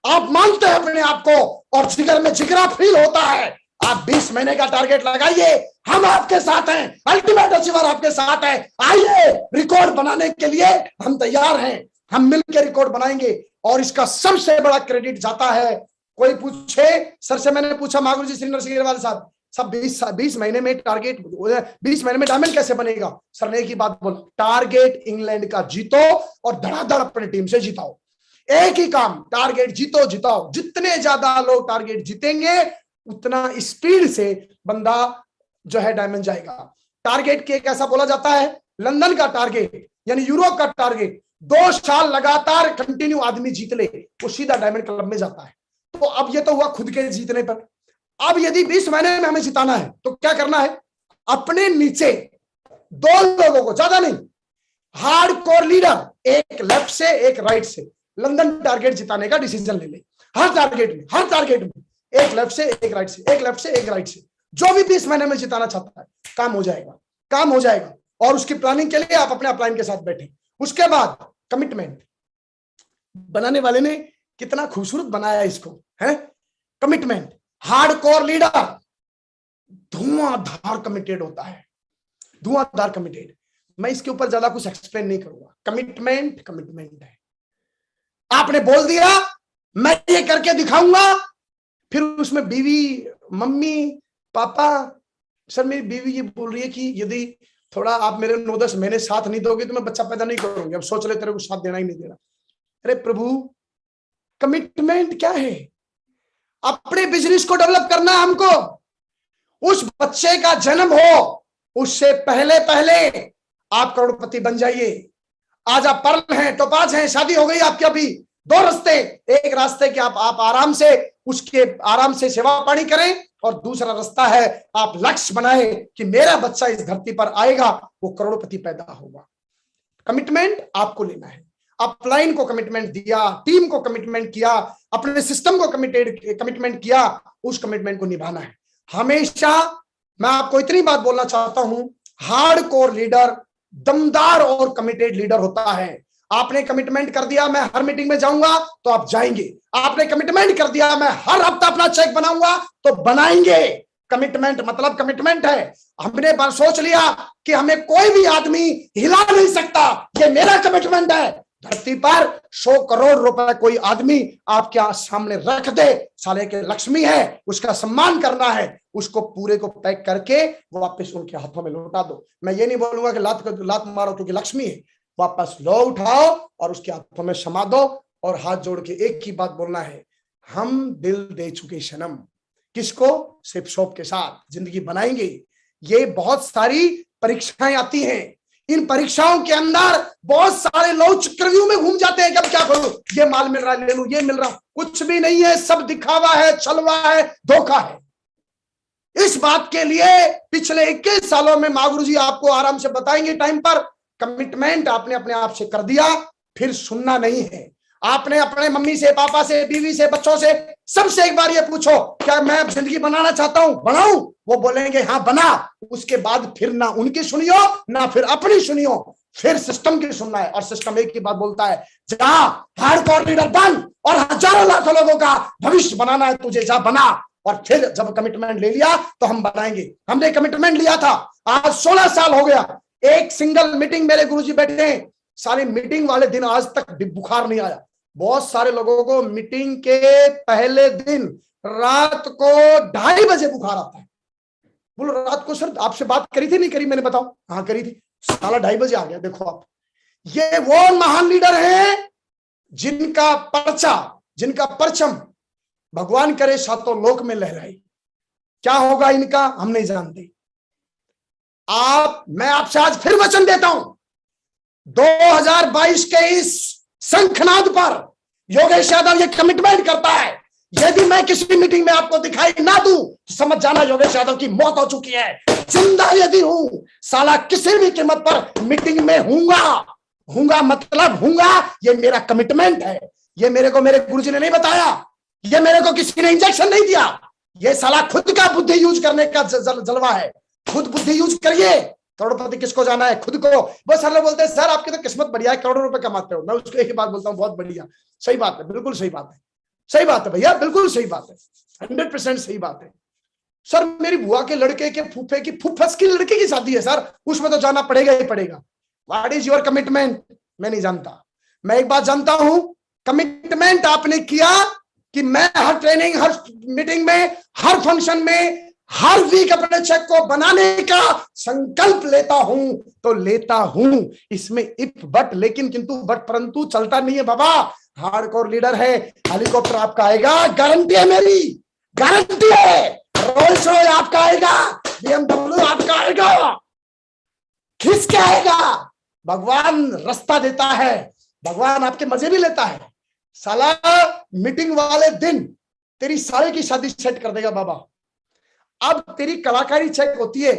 आप मानते हैं अपने आप को और जिगर में जिगरा फील होता है। आप 20 महीने का टारगेट लगाइए, हम आपके साथ हैं, अल्टीमेट अचीवर आपके साथ है। आइए, रिकॉर्ड बनाने के लिए हम तैयार हैं, हम मिलकर रिकॉर्ड बनाएंगे। और इसका सबसे बड़ा क्रेडिट जाता है, कोई पूछे सर से, मैंने पूछा महागुरु जी श्री नरसिंह ग्रेवाल साहब, सब 20 महीने में टारगेट, 20 महीने में डायमंड कैसे बनेगा? सर ने एक ही बात बोला, टारगेट इंग्लैंड का जीतो और धड़ाधड़ अपनी टीम से जिताओ। एक ही काम, टारगेट जीतो जिताओ। जितने ज्यादा लोग टारगेट जीतेंगे उतना स्पीड से बंदा जो है डायमंड जाएगा। टारगेट के कैसा बोला जाता है, लंदन का टारगेट यानी यूरोप का टारगेट, 2 साल लगातार कंटिन्यू आदमी जीत ले वो सीधा डायमंड क्लब में जाता है। तो अब ये तो हुआ खुद के जीतने पर। अब यदि 20 महीने में हमें जिताना है तो क्या करना है, अपने नीचे 2 लोगों को, ज्यादा नहीं, हार्डकोर लीडर, एक लेफ्ट से एक राइट से लंदन टारगेट जिताने का डिसीजन ले ले। हर टारगेट में एक लेफ्ट से एक राइट से, एक लेफ्ट से एक राइट से, जो भी 20 महीने में जिताना चाहता है, काम हो जाएगा। और उसकी प्लानिंग के लिए आप अपने अपलाइन के साथ बैठे। उसके बाद कमिटमेंट, बनाने वाले ने कितना खूबसूरत बनाया इसको, है कमिटमेंट। हार्डकोर लीडर धुआंधार कमिटेड होता है, धुआंधार कमिटेड। मैं इसके ऊपर ज्यादा कुछ एक्सप्लेन नहीं करूंगा। कमिटमेंट है, आपने बोल दिया मैं ये करके दिखाऊंगा, फिर उसमें बीवी, मम्मी, पापा, सर मेरी बीवी ये बोल रही है कि यदि थोड़ा आप मेरे 9-10 महीने साथ नहीं दोगे तो मैं बच्चा पैदा नहीं करूंगी, अब सोच ले तेरे को साथ देना ही नहीं देना। अरे प्रभु, कमिटमेंट क्या है? अपने बिजनेस को डेवलप करना है हमको। उस बच्चे का जन्म हो उससे पहले आप करोड़पति बन जाइए। आज आप पर्ल हैं, टोपाज हैं, शादी हो गई आपकी, अभी 2 रास्ते, एक रास्ते के आप आराम से उसके आराम से सेवा पानी करें, और दूसरा रास्ता है आप लक्ष्य बनाए कि मेरा बच्चा इस धरती पर आएगा, वो करोड़पति पैदा होगा। कमिटमेंट आपको लेना है। अपलाइन को कमिटमेंट दिया, टीम को कमिटमेंट किया, अपने सिस्टम को कमिटमेंट किया, उस कमिटमेंट को निभाना है हमेशा। मैं आपको इतनी बात बोलना चाहता हूं, हार्डकोर लीडर दमदार और कमिटेड लीडर होता है। आपने कमिटमेंट कर दिया मैं हर मीटिंग में जाऊंगा तो आप जाएंगे। आपने कमिटमेंट कर दिया मैं हर हफ्ता अपना चेक बनाऊंगा तो बनाएंगे। कमिटमेंट मतलब कमिटमेंट है। हमने सोच लिया कि हमें कोई भी आदमी हिला नहीं सकता, ये मेरा कमिटमेंट है। धरती पर 100 करोड़ रुपए कोई आदमी आपके सामने रख दे, साले के लक्ष्मी है, उसका सम्मान करना है, उसको पूरे को पैक करके वापस उनके हाथों में लौटा दो। मैं ये नहीं बोलूंगा कि लात मारो क्योंकि लक्ष्मी है, वापस लो उठाओ और उसके हाथों में समा दो और हाथ जोड़ के एक ही बात बोलना है, हम दिल दे चुके सनम। किसको? सिर्फ शॉप के साथ जिंदगी बनाएंगे। ये बहुत सारी परीक्षाएं आती हैं, इन परीक्षाओं के अंदर बहुत सारे लोग चक्रव्यूह में घूम जाते हैं कि अब क्या करूं, ये माल मिल रहा है ले लूं, ये मिल रहा, कुछ भी नहीं है, सब दिखावा है, छलवा है, धोखा है। इस बात के लिए पिछले 21 सालों में माँ गुरु जी आपको आराम से बताएंगे टाइम पर, कमिटमेंट आपने अपने आप से कर दिया, फिर सुनना नहीं है। आपने अपने मम्मी से, पापा से, बीवी से, बच्चों से, सबसे एक बार ये पूछो, क्या मैं जिंदगी बनाना चाहता हूं, बनाऊं? वो बोलेंगे हाँ बना। उसके बाद फिर ना उनकी सुनियो ना फिर अपनी सुनियो, फिर सिस्टम की सुनना है। और सिस्टम एक ही बात बोलता है, जा हार्डकोर लीडर बन और हजारों लाखों लोगों का भविष्य बनाना है तुझे, जा बना। और फिर जब कमिटमेंट ले लिया तो हम बनाएंगे। हमने कमिटमेंट लिया था, आज 16 साल हो गया, एक सिंगल मीटिंग मेरे गुरुजी बैठे हैं, सारी मीटिंग वाले दिन आज तक बुखार नहीं आया। बहुत सारे लोगों को मीटिंग के पहले दिन रात को 2:30 बजे बुखार आता है। बोलो रात को सर आपसे बात करी थी नहीं करी? मैंने बताओ हाँ करी थी, साला 2:30 बजे आ गया। देखो आप, ये वो महान लीडर हैं जिनका पर्चा, जिनका परचम भगवान करे सातों लोक में लहराए। क्या होगा इनका हम नहीं जानते। मैं आपसे आज फिर वचन देता हूं, 2022 के इस शंखनाद पर योगेश यादव ये कमिटमेंट करता है, यदि मैं किसी मीटिंग में आपको दिखाई ना दूं तो समझ जाना योगेश यादव की मौत हो चुकी है। जिंदा यदि हूं, साला किसी भी कीमत पर मीटिंग में हूंगा मतलब हूंगा, ये मेरा कमिटमेंट है। ये मेरे को मेरे गुरुजी ने नहीं बताया, ये मेरे को किसी ने इंजेक्शन नहीं दिया, ये साला खुद का बुद्धि यूज करने का जलवा है। खुद बुद्धि यूज करिए। करोड़पति किसको जाना है? खुद को। वो सर बोलते हैं सर आपकी तो किस्मत बढ़िया है, करोड़ों रुपए कमाते हो। मैं उसको एक ही बात बोलता हूँ, बहुत बढ़िया, सही बात है, बिल्कुल सही बात है, सही बात है भैया, बिल्कुल सही बात है, 100% सही बात है। सर मेरी बुआ के लड़के के फूफे की फूफस की लड़की की शादी है सर, उसमें तो जाना पड़ेगा ही पड़ेगा। What is your commitment? मैं नहीं जानता। मैं एक बात जानता हूं, कमिटमेंट आपने किया कि मैं हर ट्रेनिंग, हर मीटिंग में, हर फंक्शन में, हर वीक अपने चेक को बनाने का संकल्प लेता हूं तो लेता हूं। इसमें इफ बट लेकिन किंतु बट परंतु चलता नहीं है बाबा। हार्डकोर लीडर है, हेलीकॉप्टर आपका आएगा, गारंटी है, मेरी गारंटी है। रोल्स रॉयस आपका आएगा, BMW आपका आएगा, खिस के आएगा। भगवान रास्ता देता है, भगवान आपके मजे भी लेता है। साला मीटिंग वाले दिन तेरी साले की शादी सेट कर देगा बाबा। अब तेरी कलाकारी चेक होती है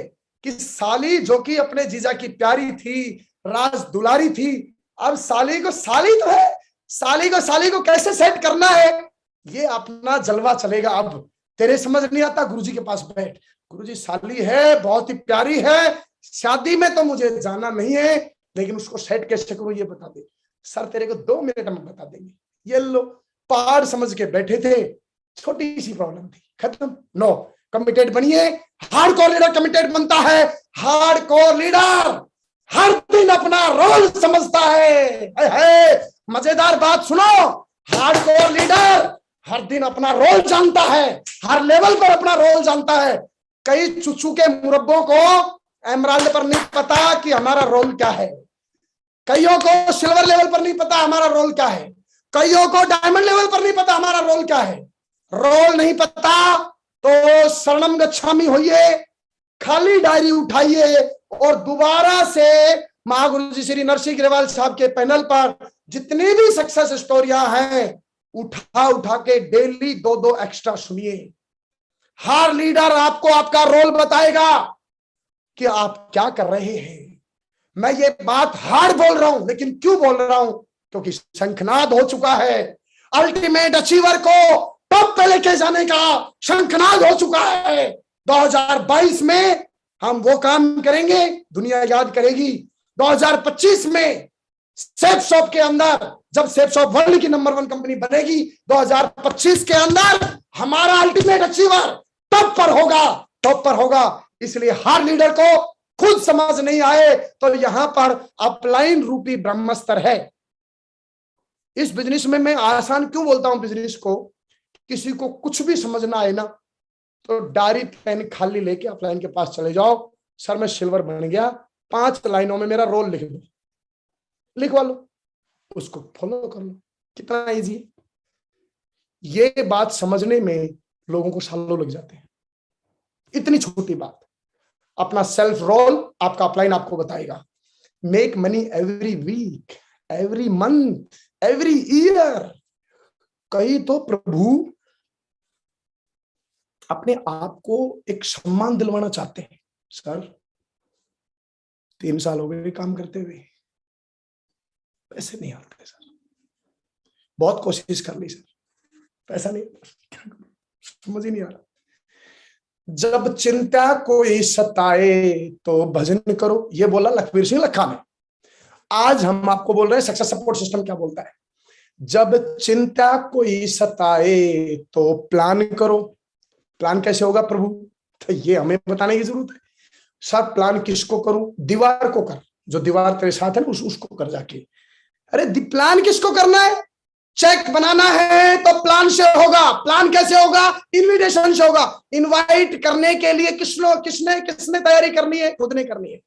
कि साली जो कि अपने जीजा की प्यारी थी, राज दुलारी थी, अब साली को, साली तो है, साली को कैसे सेट करना है, ये अपना जलवा चलेगा। अब तेरे समझ नहीं आता, गुरुजी के पास बैठ, गुरुजी साली है, बहुत ही प्यारी है, शादी में तो मुझे जाना नहीं है, लेकिन उसको सेट कैसे करूं ये बता दे। सर तेरे को 2 मिनट में बता देंगे। ये लो, पहाड़ समझ के बैठे थे, छोटी सी प्रॉब्लम थी, खत्म। नो, कमिटेड बनिए। हार्डकोर लीडर कमिटेड बनता है। हार्डकोर लीडर हर दिन अपना रोल समझता है। मजेदार बात सुनो, हार्डकोर लीडर हर दिन अपना रोल जानता है, हर लेवल पर अपना रोल जानता है। कई चुचू के मुरब्बों को एमराल्ड पर नहीं पता कि हमारा रोल क्या है, कईयों को सिल्वर लेवल पर नहीं पता हमारा रोल क्या है, कईयों को डायमंड लेवल पर नहीं पता हमारा रोल क्या है। रोल नहीं पता तो शरणम गच्छामी होइए, खाली डायरी उठाइए और दोबारा से महागुरु जी श्री नरसिंह ग्रेवाल साहब के पैनल पर जितनी भी सक्सेस स्टोरियां हैं उठा के डेली 2-2 एक्स्ट्रा सुनिए। हर लीडर आपको आपका रोल बताएगा कि आप क्या कर रहे हैं। मैं ये बात हार्ड बोल रहा हूं, लेकिन क्यों बोल रहा हूं? क्योंकि शंखनाद हो चुका है। अल्टीमेट अचीवर को टॉप पे लेके जाने का शंखनाद हो चुका है। 2022 में हम वो काम करेंगे, दुनिया याद करेगी। 2025 में सेफ शॉप के अंदर, जब सेफ शॉप वर्ल्ड की नंबर 1 कंपनी बनेगी, 2025 के अंदर हमारा अल्टीमेट अचीवर टॉप पर होगा। टॉप पर होगा। इसलिए हर लीडर को खुद समझ नहीं आए तो यहां पर अपलाइन रूपी ब्रह्मास्त्र है। इस बिजनेस में मैं आसान क्यों बोलता हूं बिजनेस को, किसी को कुछ भी समझ ना आए ना तो डायरी पेन खाली लेके अपलाइन के पास चले जाओ, सर मैं सिल्वर बन गया, 5 लाइनों में मेरा रोल लिख दो, लिखवा लो, उसको फॉलो कर लो, कितना इजी है। ये बात समझने में लोगों को सालों लग जाते हैं, इतनी छोटी बात। अपना सेल्फ रोल आपका अपलाइन आपको बताएगा। Make money every week, every month, every year. कई तो प्रभु अपने आप को एक सम्मान दिलवाना चाहते हैं, सर 3 साल हो गए काम करते हुए, पैसे नहीं आते सर, बहुत कोशिश कर ली सर, पैसा नहीं, समझ ही नहीं आ रहा। जब चिंता कोई सताए तो भजन करो, ये बोला लखबीर सिंह लखा ने। आज हम आपको बोल रहे हैं सक्सेस सपोर्ट सिस्टम क्या बोलता है। जब चिंता कोई सताए तो प्लान करो। प्लान कैसे होगा प्रभु, तो ये हमें बताने की जरूरत है। सब प्लान किसको करूं, दीवार को कर, जो दीवार तेरे साथ है उसको कर जाके। अरे प्लान किसको करना है, चेक बनाना है तो प्लान से होगा। प्लान कैसे होगा, इनविटेशन से होगा। इनवाइट करने के लिए किसने तैयारी करनी है, खुद ने करनी है।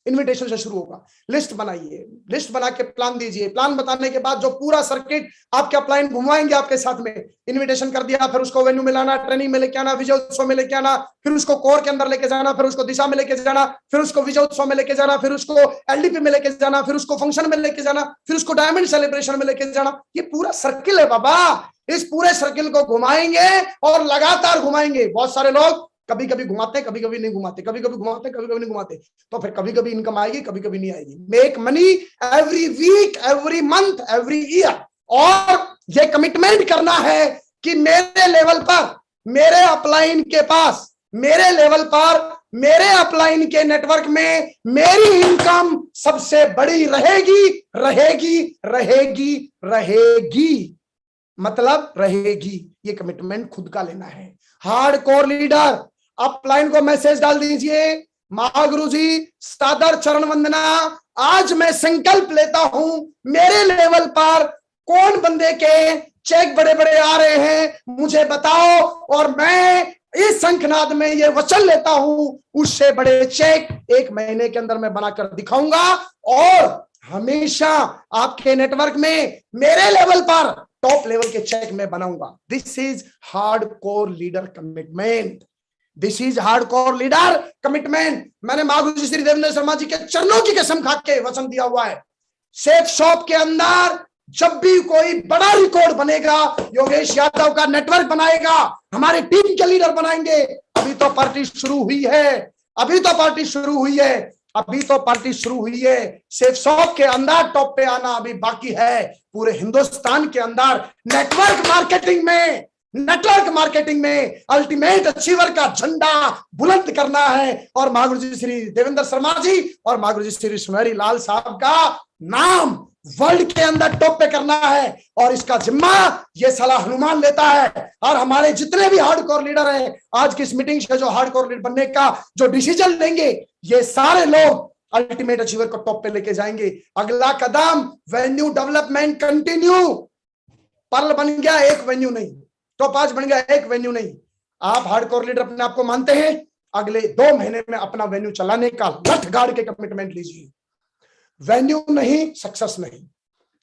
इनविटेशन से शुरू होगा। लिस्ट बनाइए, लिस्ट बना के प्लान दीजिए। प्लान बताने के बाद जो पूरा सर्किट आपके अपलाइन घुमाएंगे आपके साथ में, इनविटेशन कर दिया, फिर उसको वेन्यू में लाना, ट्रेनिंग में लेके आना, विजय उत्सव में लेके आना, फिर उसको कोर के अंदर लेके जाना, फिर उसको दिशा में लेके जाना, फिर उसको विजय उत्सव में लेके जाना, फिर उसको एलडीपी में लेके जाना, फिर उसको फंक्शन में लेके जाना, फिर उसको डायमंड सेलिब्रेशन में लेके जाना। ये पूरा सर्किल है बाबा। इस पूरे सर्किल को घुमाएंगे और लगातार घुमाएंगे। बहुत सारे लोग कभी कभी घुमाते, कभी कभी नहीं घुमाते, कभी कभी घुमाते, कभी कभी नहीं घुमाते, तो फिर कभी कभी इनकम आएगी, कभी कभी नहीं आएगी। Make money every week, every month, every year. और ये कमिटमेंट करना है कि मेरे लेवल पर, मेरे अपलाइन के पास, मेरे लेवल पर, मेरे अपलाइन के नेटवर्क में मेरी इनकम सबसे बड़ी रहेगी, रहेगी, रहेगी, रहेगी, मतलब रहेगी। ये कमिटमेंट खुद का लेना है। हार्डकोर लीडर अपलाइन को मैसेज डाल दीजिए, महागुरु जी सादर चरण वंदना, आज मैं संकल्प लेता हूं मेरे लेवल पर कौन बंदे के चेक बड़े बड़े आ रहे हैं मुझे बताओ, और मैं इस शंखनाद में ये वचन लेता हूं उससे बड़े चेक 1 महीने के अंदर मैं बनाकर दिखाऊंगा। और हमेशा आपके नेटवर्क में मेरे लेवल पर टॉप लेवल के चेक में बनाऊंगा। This is hardcore leader commitment. This is hardcore leader commitment. मैंने महागुरु श्री देवेंद्र शर्मा जी के चरणों की कसम खा के वचन दिया हुआ है, सेफ शॉप के अंदर जब भी कोई बड़ा रिकॉर्ड बनेगा, योगेश यादव का नेटवर्क बनाएगा, हमारे टीम के लीडर बनाएंगे। अभी तो पार्टी शुरू हुई है, अभी तो पार्टी शुरू हुई है, अभी तो पार्टी शुरू हुई है। सेफ शॉप के अंदर टॉप पे आना अभी बाकी है। पूरे हिंदुस्तान के अंदर नेटवर्क मार्केटिंग में, नेटवर्क मार्केटिंग में अल्टीमेट अचीवर का झंडा बुलंद करना है। और महागुरु जी श्री देवेंद्र शर्मा जी और महागुरु जी श्री सुनहरी लाल साहब का नाम वर्ल्ड के अंदर टॉप पे करना है। और इसका जिम्मा ये साला हनुमान लेता है। और हमारे जितने भी हार्डकोर लीडर हैं, आज की इस मीटिंग से जो हार्डकोर लीडर बनने का जो डिसीजन लेंगे, ये सारे लोग अल्टीमेट अचीवर को टॉप पे लेके जाएंगे। अगला कदम वेन्यू डेवलपमेंट कंटिन्यू। पर्ल बन गया एक वेन्यू नहीं, टॉप 5 बन गया एक वेन्यू नहीं। आप हार्डकोर लीडर अपने आप को मानते हैं, अगले 2 महीने में अपना वेन्यू चलाने का लठ गाड़ के कमिटमेंट लीजिए। वेन्यू नहीं, सक्सेस नहीं।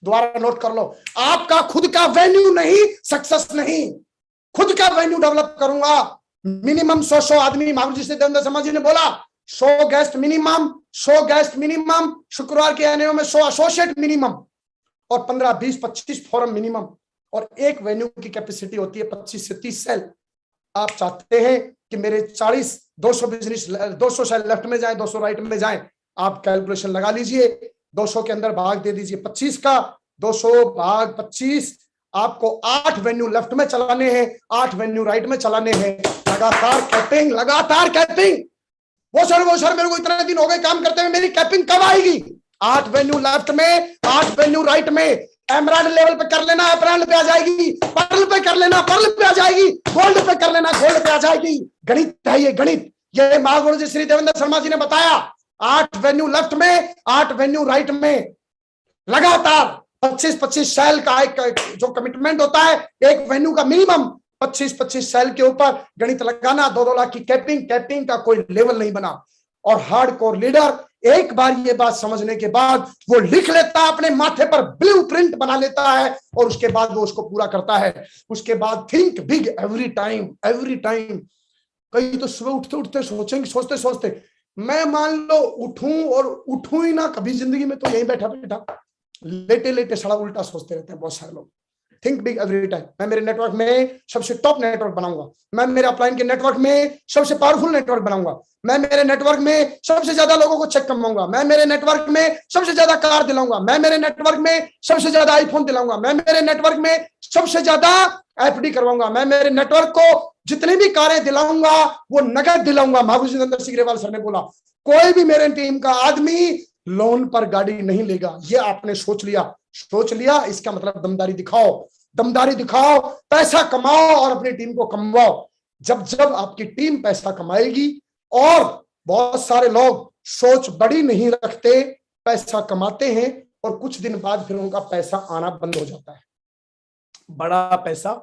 दोबारा नोट कर लो, आपका खुद का वेन्यू नहीं, सक्सेस नहीं। खुद का वेन्यू डेवलप करूंगा। मिनिमम 100 आदमी, महागुरु जी से देवेंद्र शर्मा जी ने बोला 100 गेस्ट मिनिमम, 100 गेस्ट मिनिमम। शुक्रवार के आने में 100 एसोसिएट मिनिमम और 15, 20, 25 फोरम मिनिमम। और एक वेन्यू की कैपेसिटी होती है 25 से 30 सेल। आप चाहते हैं कि मेरे 40, 200 बिजनेस, 200 सेल लेफ्ट में जाए, 200 राइट में जाए। आप कैलकुलेशन लगा लीजिए, 200 के अंदर भाग दे दीजिए 25 का, 200 भाग 25, आपको 8 वेन्यू लेफ्ट में चलाने हैं, 8 वेन्यू राइट में चलाने हैं। लगातार कैपिंग, लगातार कैपिंग। वो सर मेरे को इतने दिन हो गए काम करते हुए, मेरी कैपिंग कब आएगी? 8 वेन्यू लेफ्ट में, 8 वेन्यू राइट में। एमराल्ड लेवल पे कर लेना, एमराल्ड पे आ जाएगी। पर्ल पे कर लेना, पर्ल पे आ जाएगी। गोल्ड पे कर लेना, गोल्ड पे आ जाएगी। गणित है ये, गणित। ये महागुरु जी श्री देवेंद्र शर्मा जी ने बताया, 8 वेन्यू लेफ्ट में, 8 वेन्यू राइट में, लगातार 25-25 सेल का एक जो कमिटमेंट होता है, एक वेन्यू का मिनिमम 25-25 सेल के ऊपर गणित लगाना, 2-2 लाख की कैपिंग का कोई लेवल नहीं बना। और हार्डकोर लीडर एक बार ये बात समझने के बाद वो लिख लेता है, अपने माथे पर ब्लूप्रिंट बना लेता है और उसके बाद वो उसको पूरा करता है। उसके बाद think big every time, every time. कई तो सुबह उठते उठते सोचते सोचते मैं मान लो उठूं और उठूं ही ना कभी जिंदगी में, तो यहीं बैठा बैठा लेटे लेटे सड़ा उल्टा सोचते रहते हैं बहुत सारे लोग। Think big every time. मैं मेरे नेटवर्क में सबसे टॉप नेटवर्क बनाऊंगा, मैं मेरे अपलाइन के नेटवर्क में सबसे पावरफुल नेटवर्क बनाऊंगा, मैं मेरे नेटवर्क में सबसे ज्यादा लोगों को चेक करवाऊंगा, मैं मेरे नेटवर्क में सबसे ज्यादा कार दिलाऊंगा, मैं मेरे नेटवर्क में सबसे ज्यादा आईफोन दिलाऊंगा, मैं मेरे नेटवर्क में सबसे ज्यादा एफडी करवाऊंगा, मैं मेरे नेटवर्क को जितनी भी कारें दिलाऊंगा वो नगद दिलाऊंगा। महागुरु जितेंद्र सिंह ग्रेवाल सर ने बोला, कोई भी मेरे टीम का आदमी लोन पर गाड़ी नहीं लेगा। ये आपने सोच लिया, इसका मतलब दमदारी दिखाओ, पैसा कमाओ और अपनी टीम को कमवाओ। जब आपकी टीम पैसा कमाएगी, और बहुत सारे लोग सोच बड़ी नहीं रखते, पैसा कमाते हैं और कुछ दिन बाद फिर उनका पैसा आना बंद हो जाता है। बड़ा पैसा,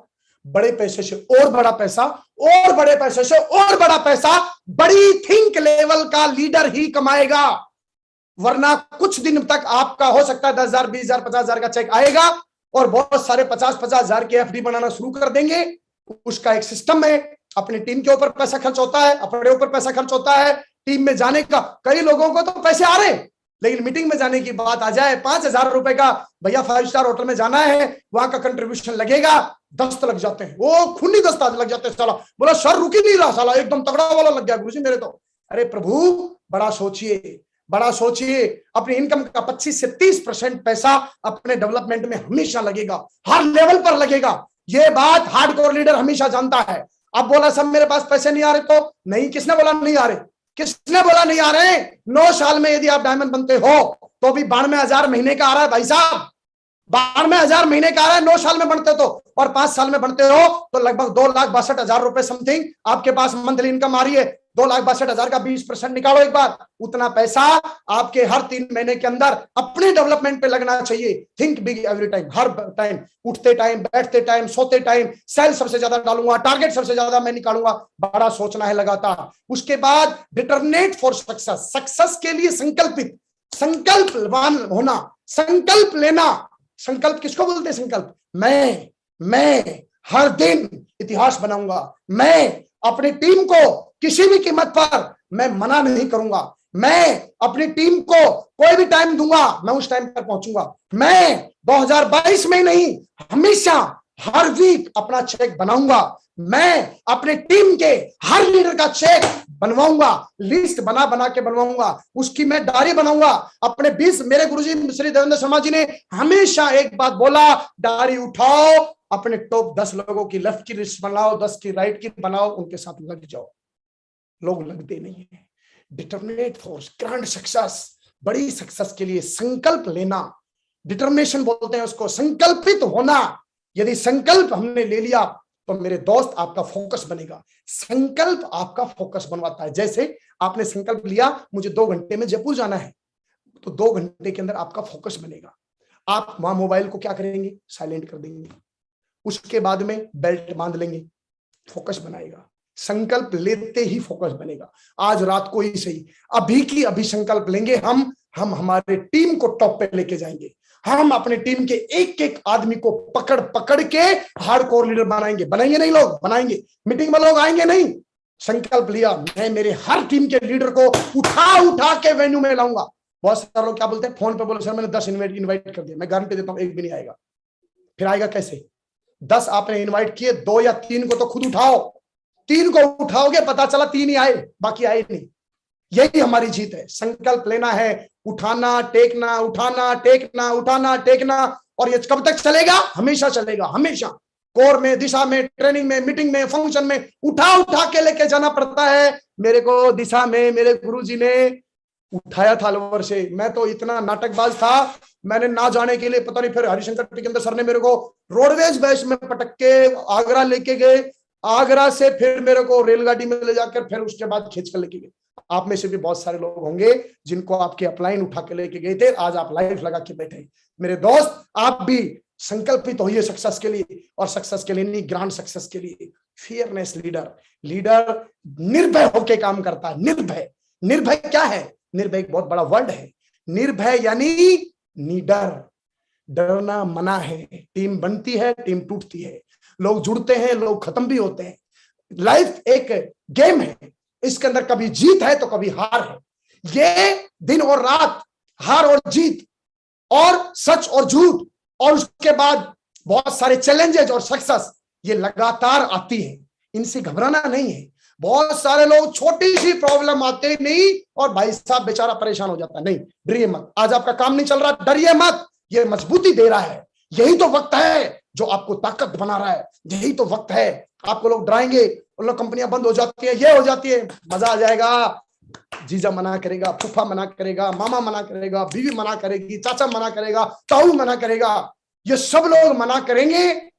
बड़े पैसे से और बड़ा पैसा, और बड़े पैसे से और बड़ा पैसा बड़ी थिंक लेवल का लीडर ही कमाएगा। वरना कुछ दिन तक आपका हो सकता है 10,000, 20,000, 50,000 का चेक आएगा और बहुत सारे 50,000 के एफडी बनाना शुरू कर देंगे। उसका एक सिस्टम है, अपनी टीम के ऊपर पैसा खर्च होता है, अपने ऊपर पैसा खर्च होता है, टीम में जाने का। कई लोगों को तो पैसे आ रहे हैं, लेकिन मीटिंग में जाने की बात आ जाए, 5,000 रुपए का भैया 5 स्टार होटल में जाना है, वहां का कंट्रीब्यूशन लगेगा, 10 लग जाते हैं, वो खूनी 10 लग जाते हैं। साला बोला सर रुक ही नहीं रहा, साला एकदम तगड़ा वाला लग गया गुरुजी मेरे तो। अरे प्रभु बड़ा सोचिए, अपनी इनकम का 25 से 30% पैसा अपने डेवलपमेंट में हमेशा लगेगा, हर लेवल पर लगेगा। ये बात हार्डकोर लीडर हमेशा जानता है। अब बोला सब मेरे पास पैसे नहीं आ रहे, तो नहीं, किसने बोला नहीं आ रहे? 9 साल में यदि आप डायमंड बनते हो तो भी 92,000 महीने का आ रहा है भाई साहब, 92,000 महीने का आ रहा है 9 साल में बनते तो। और 5 साल में बनते हो तो लगभग 2,62,000 रुपए समथिंग आपके पास मंथली इनकम आ रही है। 2,62,000 का 20% निकालो एक बार, उतना पैसा आपके हर 3 महीने के अंदर अपने डेवलपमेंट पे लगना चाहिए। थिंक बिग एवरी टाइम, हर टाइम, उठते टाइम, बैठते टाइम, सोते टाइम, सेल सबसे ज्यादा डालूंगा, टारगेट सबसे ज्यादा मैं निकालूंगा, बड़ा सोचना है लगातार। उसके बाद डिटरमिनेट फॉर सक्सेस, सक्सेस के लिए संकल्पवान होना, संकल्प लेना। संकल्प किसको बोलते हैं? संकल्प मैं हर दिन इतिहास बनाऊंगा, मैं अपनी टीम को किसी भी कीमत पर मैं मना नहीं करूंगा, मैं अपनी टीम को कोई भी टाइम दूंगा, मैं उस टाइम पर पहुंचूंगा। मैं 2022 में नहीं, हमेशा हर वीक अपना चेक बनाऊंगा, मैं अपने टीम के हर लीडर का चेक बनवाऊंगा, लिस्ट बना के बनवाऊंगा, उसकी मैं डायरी बनाऊंगा। अपने 20 मेरे गुरुजी श्री देवेंद्र शर्मा जी ने हमेशा एक बात बोला, डायरी उठाओ, अपने टॉप 10 लोगों की लेफ्ट की लिस्ट बनाओ, 10 की राइट की बनाओ, उनके साथ लग जाओ। लोग लगते नहीं है। डिटरमिनेट फोर्स, ग्रैंड सक्सेस, बड़ी सक्सेस के लिए संकल्प लेना, डिटर्मिनेशन बोलते हैं उसको, संकल्पित होना। यदि संकल्प हमने ले लिया तो मेरे दोस्त आपका फोकस बनेगा। संकल्प आपका फोकस बनवाता है। जैसे आपने संकल्प लिया मुझे 2 घंटे में जयपुर जाना है, तो 2 घंटे के अंदर आपका फोकस बनेगा। आप वहां मोबाइल को क्या करेंगे? साइलेंट कर देंगे, उसके बाद में बेल्ट बांध लेंगे, फोकस बनाएगा। संकल्प लेते ही फोकस बनेगा। आज रात को ही सही, अभी की अभी संकल्प लेंगे, हम हमारे टीम को टॉप पे लेके जाएंगे। हम अपने टीम के एक एक आदमी को पकड़ के हार्डकोर लीडर बनाएंगे। बनाएंगे नहीं लोग? बनाएंगे। मीटिंग में लोग आएंगे नहीं? संकल्प लिया, मैं मेरे हर टीम के लीडर को उठा के वेन्यू में लाऊंगा। बहुत सारे लोग क्या बोलते हैं, फोन पे बोले सर मैंने 10 इनवाइट कर दिया, मैं गारंटी देता हूं एक भी नहीं आएगा। फिर आएगा कैसे? 10 आपने इन्वाइट किए, 2 या 3 को तो खुद उठाओ। 3 को उठाओगे, पता चला 3 ही आए, बाकी आए नहीं। यही हमारी जीत है। संकल्प लेना है, उठाना टेकना, उठाना टेकना, उठाना टेकना। और ये कब तक चलेगा? हमेशा चलेगा, हमेशा। कोर में, दिशा में, ट्रेनिंग में, मीटिंग में, फंक्शन में उठा के लेके जाना पड़ता है। मेरे को दिशा में मेरे गुरुजी ने उठाया था अलवर से। मैं तो इतना नाटकबाज था, मैंने ना जाने के लिए पता नहीं, फिर हरिशंकर टिकेंद्र सर ने मेरे को रोडवेज बैच में पटक के आगरा लेके गए। आगरा से फिर मेरे को रेलगाड़ी में ले जाकर फिर उसके बाद खींच कर लेके गए। आप में से भी बहुत सारे लोग होंगे जिनको आपके अपलाइन उठा के लेके गए थे, आज आप लाइफ लगा के बैठे। मेरे दोस्त, आप भी संकल्पित होइए सक्सेस के लिए, और सक्सेस के लिए नहीं, ग्रांड सक्सेस के लिए। फियरनेस लीडर, लीडर निर्भय होके काम करता है। निर्भय, निर्भय क्या है? निर्भय एक बहुत बड़ा वर्ड है। निर्भय यानी निडर, डरना मना है। टीम बनती है, टीम टूटती है, लोग जुड़ते हैं, लोग खत्म भी होते हैं। लाइफ एक गेम है, इसके अंदर कभी जीत है तो कभी हार है। ये दिन और रात, हार और जीत, और सच और झूठ, और उसके बाद बहुत सारे चैलेंजेस और सक्सेस, ये लगातार आती है। इनसे घबराना नहीं है। बहुत सारे लोग छोटी सी प्रॉब्लम आते नहीं और भाई साहब बेचारा परेशान हो जाता है। नहीं, डरिए मत। आज आपका काम नहीं चल रहा, डरिए मत, ये मजबूती दे रहा है। यही तो वक्त है जो आपको ताकत बना रहा है। यही तो वक्त है। आपको लोग डराएंगे, उन लोग कंपनियां बंद हो जाती है, ये हो जाती है, मजा आ जाएगा। जीजा मना करेगा, फूफा मना करेगा, मामा मना करेगा, बीवी मना करेगी, चाचा मना करेगा, ताऊ मना करेगा, ये सब लोग मना करेंगे।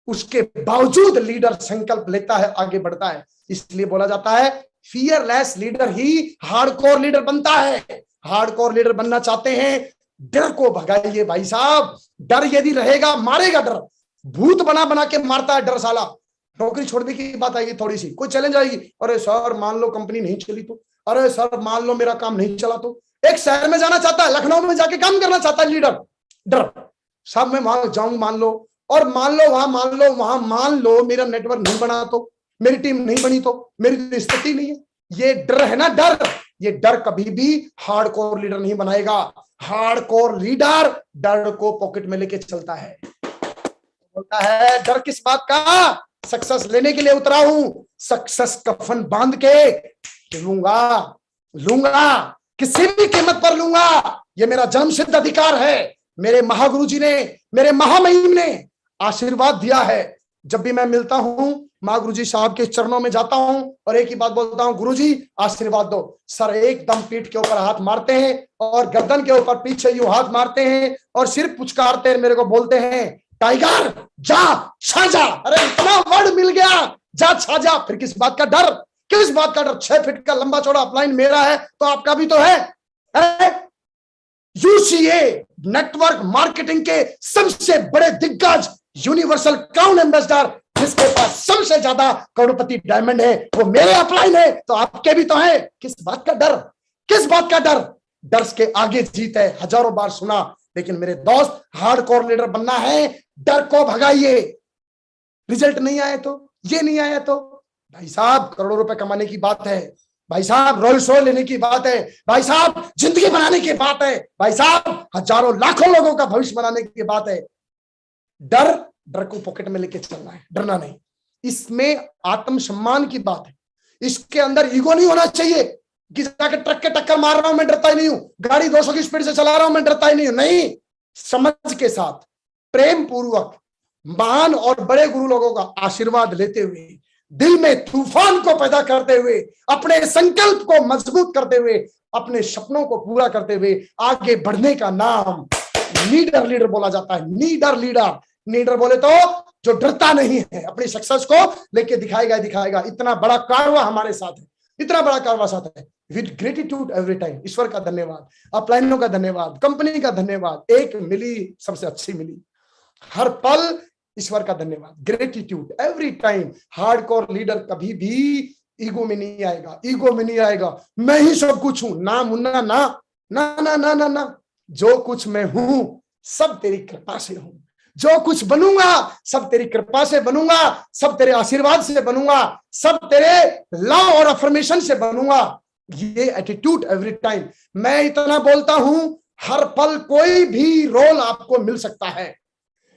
उसके बावजूद लीडर संकल्प लेता है, आगे बढ़ता है। इसलिए बोला जाता है फियरलेस लीडर ही हार्डकोर लीडर बनता है। हार्डकोर लीडर बनना चाहते हैं, डर को भगाइए भाई साहब। डर यदि रहेगा, मारेगा डर। भूत बना बना के मारता है डर साला। नौकरी छोड़ने की बात आएगी, थोड़ी सी कोई चैलेंज आएगी, अरे सर मान लो कंपनी नहीं चली तो, अरे सर मान लो मेरा काम नहीं चला तो। एक शहर में जाना चाहता है, लखनऊ में जाके काम करना चाहता है लीडर, डर साहब मैं वहां जाऊं मान लो, और मान लो मान लो मेरा नेटवर्क नहीं बना तो, मेरी टीम नहीं बनी तो, मेरी स्थिति नहीं है। ये डर है ना, डर। ये डर कभी भी हार्डकोर लीडर नहीं बनाएगा। हार्डकोर लीडर डर को पॉकेट में लेके चलता है, बोलता है डर किस बात का? सक्सेस लेने के लिए उतरा हूं, सक्सेस कफन बांध के लूंगा, किसी भी कीमत पर लूंगा। ये मेरा जन्मसिद्ध अधिकार है। मेरे महागुरु जी ने, मेरे महामहिम ने आशीर्वाद दिया है। जब भी मैं मिलता हूं, महागुरु जी साहब के चरणों में जाता हूं और एक ही बात बोलता हूं, गुरु जी आशीर्वाद दो। सर एकदम पीठ के ऊपर हाथ मारते हैं और गर्दन के ऊपर पीछे यूं हाथ मारते हैं और सिर्फ पुचकारते हैं, मेरे को बोलते हैं टाइगर जा छा जा। अरे इतना वर्ड मिल गया, जा छा जा। फिर किस बात का डर? किस बात का डर? 6 फीट का लंबा चौड़ा अपलाइन मेरा है तो आपका भी तो है। यूसीए नेटवर्क मार्केटिंग के सबसे बड़े दिग्गज, यूनिवर्सल क्राउन एम्बेसडर, जिसके पास सबसे ज्यादा करोड़पति डायमंड है, वो मेरे अपलाइन है तो आपके भी तो है। किस बात का डर? किस बात का डर? डर के आगे जीत है। हजारों बार सुना, लेकिन मेरे दोस्त हार्डकोर लीडर बनना है, डर को भगाइए। रिजल्ट नहीं आए तो, ये नहीं आया तो, भाई साहब करोड़ों रुपए कमाने की बात है, भाई साहब रोल्स रॉयस लेने की बात है, भाई साहब जिंदगी बनाने की बात है, भाई साहब हजारों लाखों लोगों का भविष्य बनाने की बात है। डर को पॉकेट में लेके चलना है, डरना नहीं। इसमें आत्मसम्मान की बात है। इसके अंदर ईगो नहीं होना चाहिए कि जाके ट्रक के टक्कर मार रहा हूं मैं डरता ही नहीं हूं, गाड़ी 200 की स्पीड से चला रहा हूं मैं डरता ही नहीं हूं। नहीं, समझ के साथ, प्रेम पूर्वक, महान और बड़े गुरु लोगों का आशीर्वाद लेते हुए, दिल में तूफान को पैदा करते हुए, अपने संकल्प को मजबूत करते हुए, अपने सपनों को पूरा करते हुए आगे बढ़ने का नाम लीडर बोला जाता है। लीडर बोले तो जो डरता नहीं है, अपनी सक्सेस को लेके दिखाएगा। इतना बड़ा कारवा हमारे साथ है, इतना बड़ा कारवा साथ है। With gratitude every time. ईश्वर का धन्यवाद, अपलाइनों का धन्यवाद, कंपनी का धन्यवाद। एक मिली सबसे अच्छी मिली, हर पल ईश्वर का धन्यवाद। Gratitude every time. Hardcore leader कभी भी ईगो में नहीं आएगा, मैं ही सब कुछ हूं। ना मुन्ना, ना। जो कुछ मैं हूं सब तेरी कृपा से हूं। जो कुछ बनूंगा सब तेरी कृपा से बनूंगा, सब तेरे आशीर्वाद से बनूंगा, सब तेरे लव और अफर्मेशन से बनूंगा। ये एटीट्यूड एवरी टाइम। मैं इतना बोलता हूं, हर पल कोई भी रोल आपको मिल सकता है।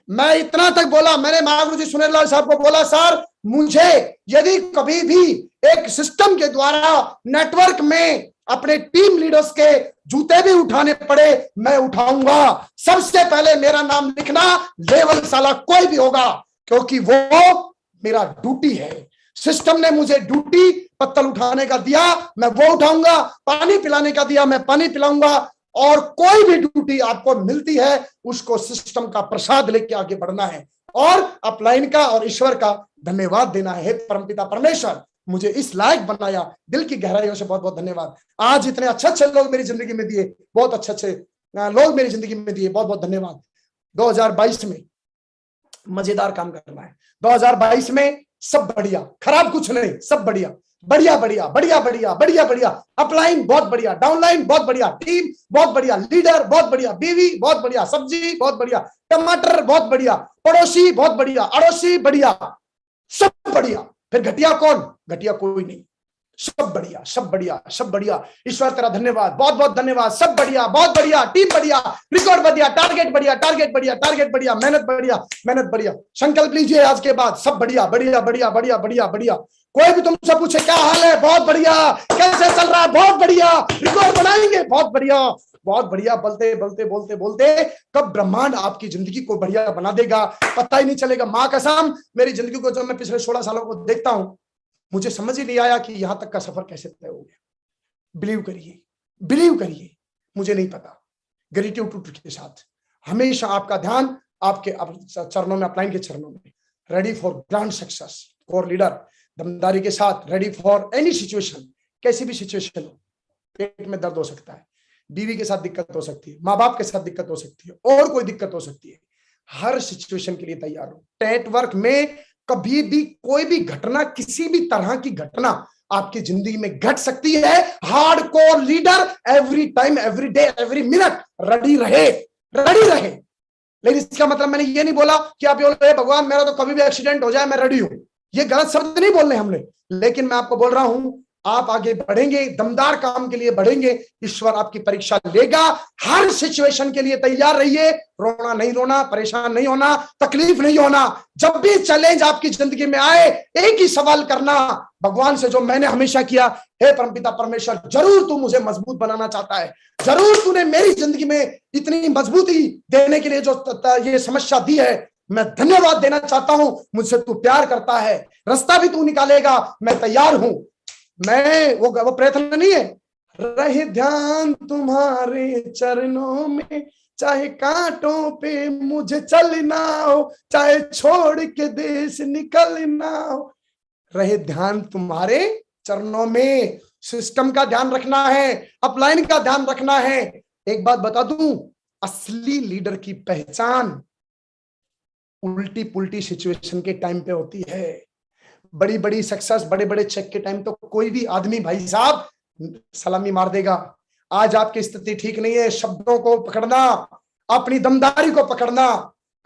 मैं इतना तक बोला, मैंने महागुरु जी सुनेलाल साहब को बोला, सर मुझे यदि कभी भी एक सिस्टम के द्वारा नेटवर्क में अपने टीम लीडर्स के जूते भी उठाने पड़े, मैं उठाऊंगा। सबसे पहले मेरा नाम लिखना, लेवल साला कोई भी होगा, क्योंकि वो मेरा ड्यूटी है। सिस्टम ने मुझे ड्यूटी पत्तल उठाने का दिया, मैं वो उठाऊंगा। पानी पिलाने का दिया, मैं पानी पिलाऊंगा। और कोई भी ड्यूटी आपको मिलती है, उसको सिस्टम का प्रसाद लेके आगे बढ़ना है। और अपलाइन का और ईश्वर का धन्यवाद देना है। हे परमपिता परमेश्वर, मुझे इस लायक बनाया, दिल की गहराइयों से बहुत बहुत धन्यवाद। आज इतने अच्छे अच्छे लोग मेरी जिंदगी में दिए, बहुत अच्छे अच्छे लोग मेरी जिंदगी में दिए, बहुत बहुत धन्यवाद। 2022 में मजेदार काम करना है। 2022 में सब बढ़िया, खराब कुछ नहीं, सब बढ़िया बढ़िया बढ़िया बढ़िया बढ़िया बढ़िया बढ़िया। अपलाइन बहुत बढ़िया, डाउनलाइन बहुत बढ़िया, टीम बहुत बढ़िया, लीडर बहुत बढ़िया, बीवी बहुत बढ़िया, सब्जी बहुत बढ़िया, टमाटर बहुत बढ़िया, पड़ोसी बहुत बढ़िया, अड़ोसी बढ़िया, सब बढ़िया। फिर घटिया कौन? घटिया कोई नहीं, सब बढ़िया सब बढ़िया सब बढ़िया। ईश्वर तेरा धन्यवाद, बहुत बहुत धन्यवाद। सब बढ़िया, बहुत बढ़िया, टीम बढ़िया, रिकॉर्ड बढ़िया, टारगेट बढ़िया, टारगेट बढ़िया, टारगेट बढ़िया, मेहनत बढ़िया, मेहनत बढ़िया। संकल्प लीजिए आज के बाद, सब बढ़िया बढ़िया बढ़िया बढ़िया बढ़िया बढ़िया। कोई भी तुमसे पूछे क्या हाल है, बहुत बढ़िया, कैसे चल रहा है, बहुत बढ़िया, रिकॉर्ड बनाएंगे, बहुत बढ़िया बहुत बढ़िया। बोलते बोलते बोलते बोलते कब ब्रह्मांड आपकी जिंदगी को बढ़िया बना देगा पता ही नहीं चलेगा। माँ कसम, मेरी जिंदगी को जब मैं पिछले 16 सालों को देखता हूं, मुझे समझ ही नहीं आया कि यहां तक का सफर कैसे तय हो गया। बिलीव करिए, मुझे नहीं पता। ग्रेटिट्यूड के साथ हमेशा आपका ध्यान आपके चरणों में, अपलाइन के चरणों में। Ready for grand success, core leader दमदारी के साथ, रेडी फॉर एनी सिचुएशन, कैसी भी सिचुएशन हो। पेट में दर्द हो सकता है, बीवी के साथ दिक्कत हो सकती है, माँ बाप के साथ दिक्कत हो सकती है, और कोई दिक्कत हो सकती है। हर सिचुएशन के लिए तैयार हो। नेटवर्क में कभी भी कोई भी घटना, किसी भी तरह की घटना आपकी जिंदगी में घट सकती है। Hardcore leader every time, every day, every minute ready रहे, रेडी रहे। लेकिन इसका मतलब मैंने ये नहीं बोला कि आप ये भगवान मेरा तो कभी भी एक्सीडेंट हो जाए मैं रेडी हूं, ये गलत शब्द नहीं बोलने हमने। लेकिन मैं आपको बोल रहा हूं, आप आगे बढ़ेंगे, दमदार काम के लिए बढ़ेंगे, ईश्वर आपकी परीक्षा लेगा। हर सिचुएशन के लिए तैयार रहिए। रोना नहीं रोना, परेशान नहीं होना, तकलीफ नहीं होना। जब भी चैलेंज आपकी जिंदगी में आए, एक ही सवाल करना भगवान से, जो मैंने हमेशा किया, हे परमपिता परमेश्वर, जरूर तू मुझे मजबूत बनाना चाहता है, जरूर तूने मेरी जिंदगी में इतनी मजबूती देने के लिए जो ये समस्या दी है, मैं धन्यवाद देना चाहता हूं। मुझसे तू प्यार करता है, रास्ता भी तू निकालेगा, मैं तैयार हूं। मैं वो प्रार्थना नहीं है, रहे ध्यान तुम्हारे चरणों में, चाहे कांटों पे मुझे चलना हो, चाहे छोड़ के देश निकलना हो, रहे ध्यान तुम्हारे चरणों में। सिस्टम का ध्यान रखना है, अपलाइन का ध्यान रखना है। एक बात बता दूं, असली लीडर की पहचान उल्टी पुल्टी सिचुएशन के टाइम पे होती है। बड़ी बड़ी सक्सेस, बड़े बड़े चेक के टाइम तो कोई भी आदमी भाई साहब सलामी मार देगा। आज आपकी स्थिति ठीक नहीं है, शब्दों को पकड़ना, अपनी दमदारी को पकड़ना,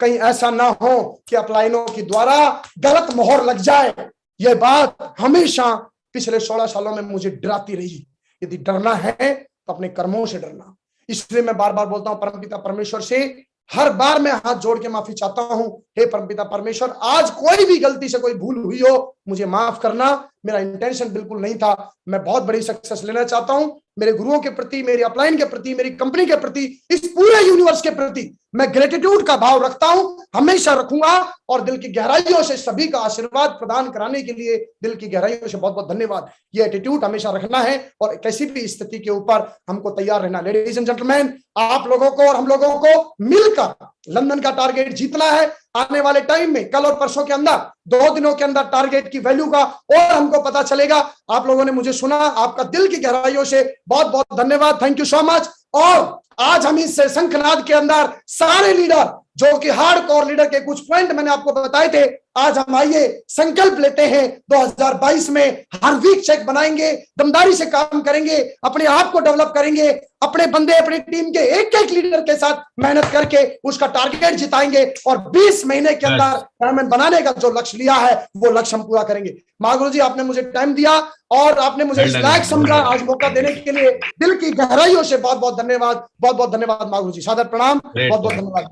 कहीं ऐसा ना हो कि अपलाइनों के द्वारा गलत मोहर लग जाए। यह बात हमेशा पिछले 16 सालों में मुझे डराती रही। यदि डरना है तो अपने कर्मों से डरना। इसलिए मैं बार बार बोलता हूं, परमपिता परमेश्वर से हर बार मैं हाथ जोड़ के माफी चाहता हूं। हे परमपिता परमेश्वर, आज कोई भी गलती से कोई भूल हुई हो, मुझे माफ करना। मेरा इंटेंशन बिल्कुल नहीं था। मैं बहुत बड़ी सक्सेस लेना चाहता हूं। मेरे गुरुओं के प्रति, मेरी अपलाइन के प्रति, मेरी कंपनी के प्रति, इस पूरे यूनिवर्स के प्रति मैं ग्रेटिट्यूड का भाव रखता हूं, हमेशा रखूंगा। और दिल की गहराइयों से सभी का आशीर्वाद प्रदान कराने के लिए दिल की गहराइयों से बहुत बहुत धन्यवाद। ये एटीट्यूड हमेशा रखना है और किसी भी स्थिति के ऊपर हमको तैयार रहना। लेडीज एंड जेंटलमैन, आप लोगों को और हम लोगों को मिलकर लंदन का टारगेट जीतना है। आने वाले टाइम में, कल और परसों के अंदर, 2 दिनों के अंदर टारगेट की वैल्यू का और हमको पता चलेगा। आप लोगों ने मुझे सुना, आपका दिल की गहराइयों से बहुत बहुत धन्यवाद। Thank you so much. और आज हम इस शंखनाद के अंदर सारे लीडर, जो कि हार्डकोर लीडर के कुछ पॉइंट मैंने आपको बताए थे, आज हम आइए संकल्प लेते हैं 2022 में हर वीक चेक बनाएंगे, दमदारी से काम करेंगे, अपने आप को डेवलप करेंगे, अपने बंदे, अपनी टीम के एक एक लीडर के साथ मेहनत करके उसका टारगेट जिताएंगे और 20 महीने के अंदर डायमंड बनाने का जो लक्ष्य लिया है वो लक्ष्य हम पूरा करेंगे। महागुरु जी, आपने मुझे टाइम दिया और आपने मुझे इस लायक समझा, आज मौका देने के लिए दिल की गहराइयों से बहुत बहुत धन्यवाद। बहुत बहुत धन्यवाद महागुरु जी, सादर प्रणाम, बहुत बहुत धन्यवाद।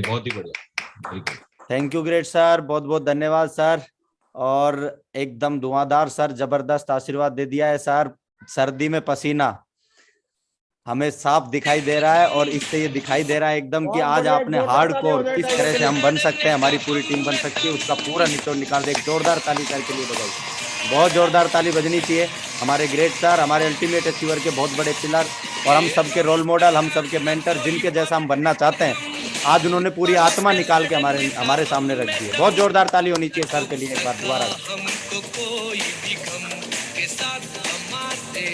बहुत ही बढ़िया, थैंक यू ग्रेट सर, बहुत बहुत धन्यवाद सर। और एकदम धुआंधार सर, जबरदस्त आशीर्वाद दे दिया है सर। सर्दी में पसीना हमें साफ दिखाई दे रहा है और इससे ये दिखाई दे रहा है एकदम कि आज आपने हार्डकोर किस तरह से हम बन सकते हैं, हमारी पूरी टीम बन सकती है, उसका पूरा निचोड़ निकाल दे। एक जोरदार ताली सर के लिए बजाइए, बहुत जोरदार ताली बजनी चाहिए। हमारे ग्रेट सर, हमारे अल्टीमेट अचीवर के बहुत बड़े पिलर और हम सबके रोल मॉडल, हम सबके मेंटर, जिनके जैसा हम बनना चाहते हैं। आज उन्होंने पूरी आत्मा निकाल के हमारे सामने रख दी है। बहुत जोरदार ताली होनी चाहिए सर के लिए एक बार दोबारा। हमको कोई भी गम के साथ हम आते